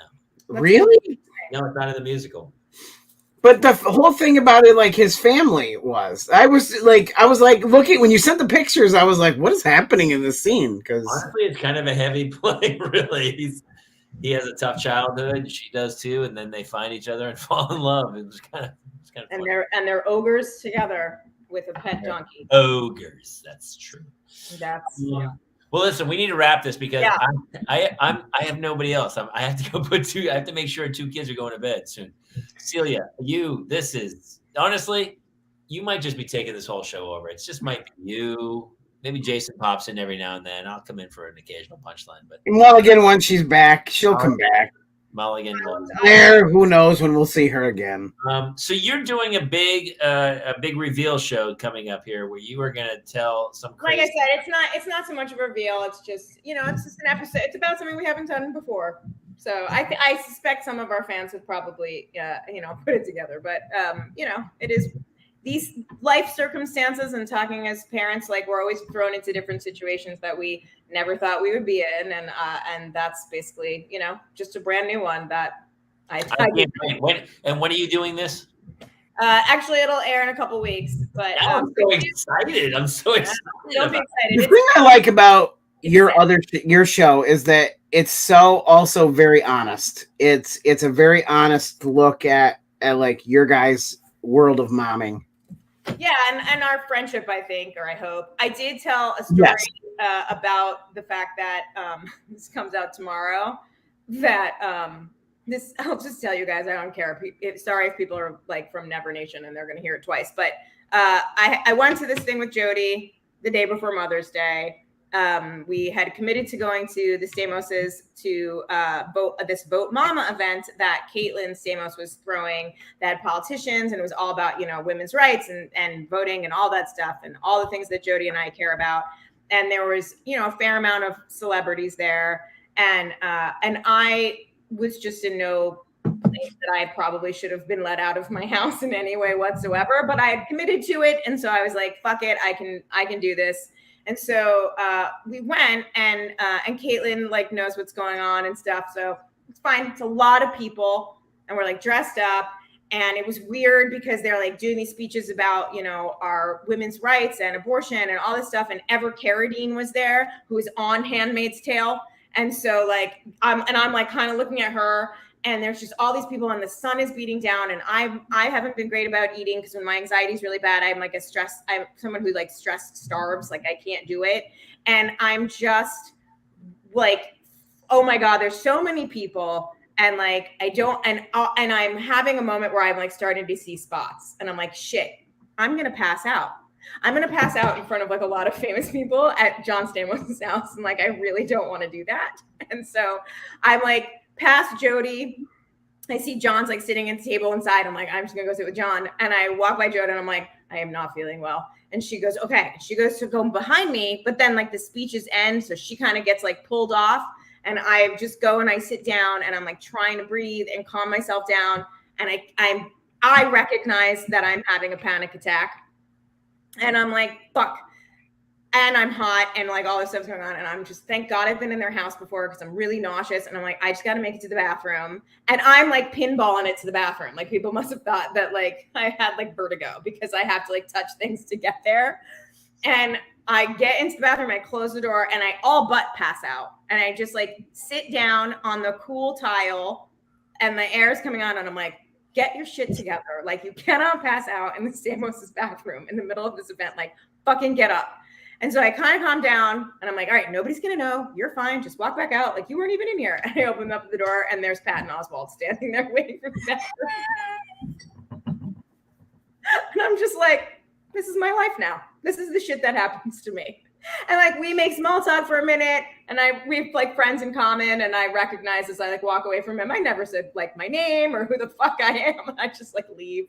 Really? No, it's not in the musical. But the whole thing about it, his family was. I was looking, when you sent the pictures, I was like, what is happening in this scene? Because honestly, it's kind of a heavy play, really. He has a tough childhood, and she does too, and then they find each other and fall in love. It was kind of and funny. they're ogres together with a pet donkey. Ogres, that's true. Yeah. Well, listen, we need to wrap this because I have nobody else. I have to go I have to make sure 2 kids are going to bed soon. Celia, this is honestly, you might just be taking this whole show over. It's just might be you. Maybe Jason pops in every now and then. I'll come in for an occasional punchline. But Mulligan, once she's back, she'll come back. Mulligan. Who knows when we'll see her again. So you're doing a big reveal show coming up here where you are going to tell some crazy. Like I said, it's not so much of a reveal. It's just, it's just an episode. It's about something we haven't done before. So I suspect some of our fans would probably, put it together. But, it is these life circumstances, and talking as parents, we're always thrown into different situations that we never thought we would be in. And that's basically, just a brand new one that I can't wait. When are you doing this? Actually, it'll air in a couple weeks. But I'm so excited. Don't be excited. The thing I like about your show is that it's so also very honest. It's a very honest look at your guys' world of momming. Yeah, and our friendship, I think, or I hope. I did tell a story about the fact that this comes out tomorrow. That I'll just tell you guys. I don't care. Sorry if people are from Never Nation and they're going to hear it twice. But I went to this thing with Jody the day before Mother's Day. We had committed to going to the Stamos' to this Vote Mama event that Caitlin Stamos was throwing, that had politicians, and it was all about, women's rights and voting and all that stuff and all the things that Jody and I care about. And there was, a fair amount of celebrities there. and I was just in no place that I probably should have been let out of my house in any way whatsoever, but I had committed to it, and so I was like, fuck it, I can do this. And so we went, and Caitlin like knows what's going on and stuff, so it's fine. It's a lot of people, and we're like dressed up. And it was weird because they're like doing these speeches about, you know, our women's rights and abortion and all this stuff. And Ever Carradine was there, who was on Handmaid's Tale. And so like, I'm like kind of looking at her, and there's just all these people, and the sun is beating down. And I haven't been great about eating because when my anxiety is really bad, I'm someone who like stress starves. Like I can't do it. And I'm just like, oh my God, there's so many people. And like, and I'm having a moment where I'm like starting to see spots, and I'm like, shit, I'm going to pass out. I'm going to pass out in front of like a lot of famous people at John Stamos' house. And like, I really don't want to do that. And so I'm like past Jody. I see John's like sitting at the table inside. I'm like, I'm just going to go sit with John. And I walk by Jody, and I'm like, I am not feeling well. And she goes, okay. She goes to go behind me, but then like the speeches end. So she kind of gets like pulled off. And I just go and I sit down, and I'm like trying to breathe and calm myself down. And I recognize that I'm having a panic attack, and I'm like, fuck. And I'm hot, and like all this stuff's going on. And I'm just, thank God I've been in their house before, because I'm really nauseous. And I'm like, I just got to make it to the bathroom. And I'm like pinballing it to the bathroom. Like people must have thought that like I had like vertigo, because I have to like touch things to get there. And I get into the bathroom, I close the door, and I all but pass out. And I just like sit down on the cool tile, and the air is coming on, and I'm like, get your shit together. Like, you cannot pass out in the Stamos' bathroom in the middle of this event. Like, fucking get up. And so I kind of calm down, and I'm like, all right, nobody's going to know. You're fine. Just walk back out. Like, you weren't even in here. And I open up the door, and there's Patton Oswalt standing there waiting for the bathroom. And I'm just like, this is my life now. This is the shit that happens to me. And like, we make small talk for a minute, and we have like friends in common, and I recognize as I like walk away from him, I never said like my name or who the fuck I am. I just like leave.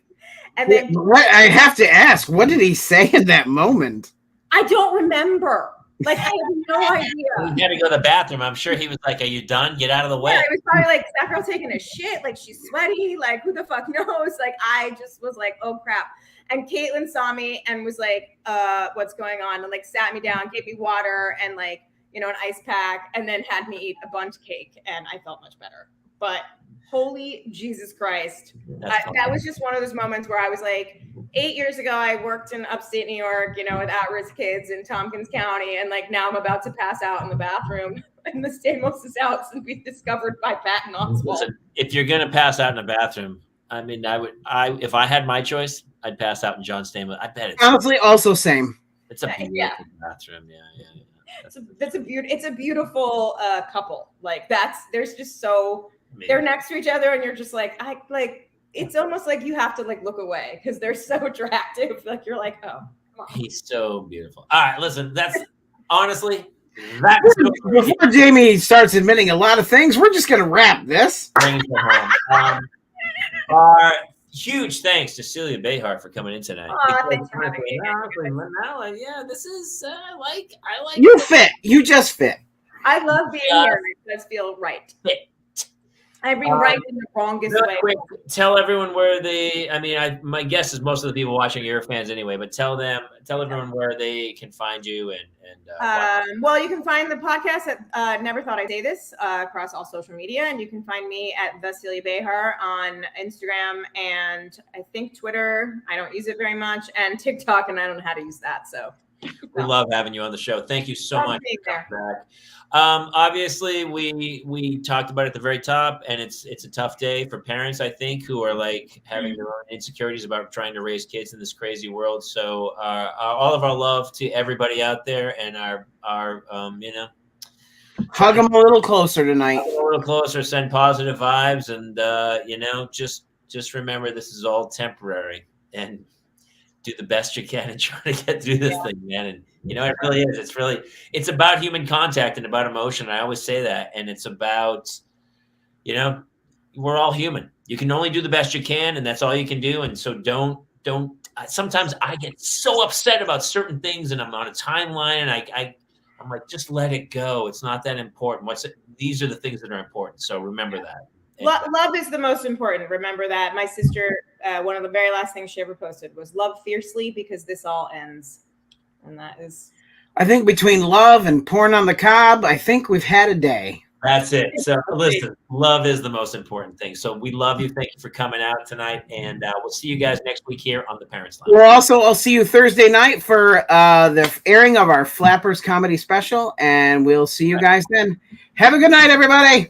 And then what I have to ask, what did he say in that moment? I don't remember. Like, I have no idea. He had to go to the bathroom. I'm sure he was like, are you done? Get out of the way. Yeah, it was probably like, that girl taking a shit. Like, she's sweaty. Like, who the fuck knows? Like, I just was like, oh crap. And Caitlin saw me and was like, what's going on? And like sat me down, gave me water and like, you know, an ice pack, and then had me eat a bundt cake. And I felt much better. But holy Jesus Christ. That was just one of those moments where I was like, 8 years ago, I worked in upstate New York, you know, with at-risk kids in Tompkins County. And like, now I'm about to pass out in the bathroom in the Stamos' house and be discovered by Patton Oswalt. Listen, if you're going to pass out in the bathroom, I mean, if I had my choice, I'd pass out in John Stamos. I bet it's honestly also same. It's a beautiful bathroom. Yeah. It's a beautiful couple. Like there's just so amazing. They're next to each other, and you're just like, it's almost like you have to like look away because they're so attractive. Like you're like, oh, come on. He's so beautiful. All right, listen, that's honestly. Before Jamie starts admitting a lot of things, we're just going to wrap this. Bring it home. Our huge thanks to Celia Behar for coming in tonight. Thanks for having me. Yeah, this is I like. You fit. You just fit. I love being here. It does feel right. I mean, right in the wrongest way. Quick, tell everyone where my guess is most of the people watching are fans anyway, but tell everyone where they can find you and well, you can find the podcast at Never Thought I'd Say This across all social media, and you can find me at the Celia Behar on Instagram and I think Twitter. I don't use it very much, and TikTok, and I don't know how to use that. So we love having you on the show. Thank you so much for coming back. Obviously we talked about it at the very top, and it's a tough day for parents, I think, who are like having their own insecurities about trying to raise kids in this crazy world. So all of our love to everybody out there, and our hug them a little closer tonight. A little closer, send positive vibes, and just remember this is all temporary, and do the best you can and try to get through this thing, man. And it really is. It's about human contact and about emotion. I always say that. And it's about, we're all human. You can only do the best you can, and that's all you can do. And so don't, sometimes I get so upset about certain things, and I'm on a timeline, and I'm like, just let it go. It's not that important. These are the things that are important. So remember that. Love is the most important. Remember that. My sister, one of the very last things she ever posted was love fiercely because this all ends. And that is. I think between love and porn on the cob, I think we've had a day. That's it. So listen, love is the most important thing. So we love you. Thank you for coming out tonight. And we'll see you guys next week here on the Parents Lounge. Well, I'll see you Thursday night for the airing of our Flappers comedy special. And we'll see you guys then. Have a good night, everybody.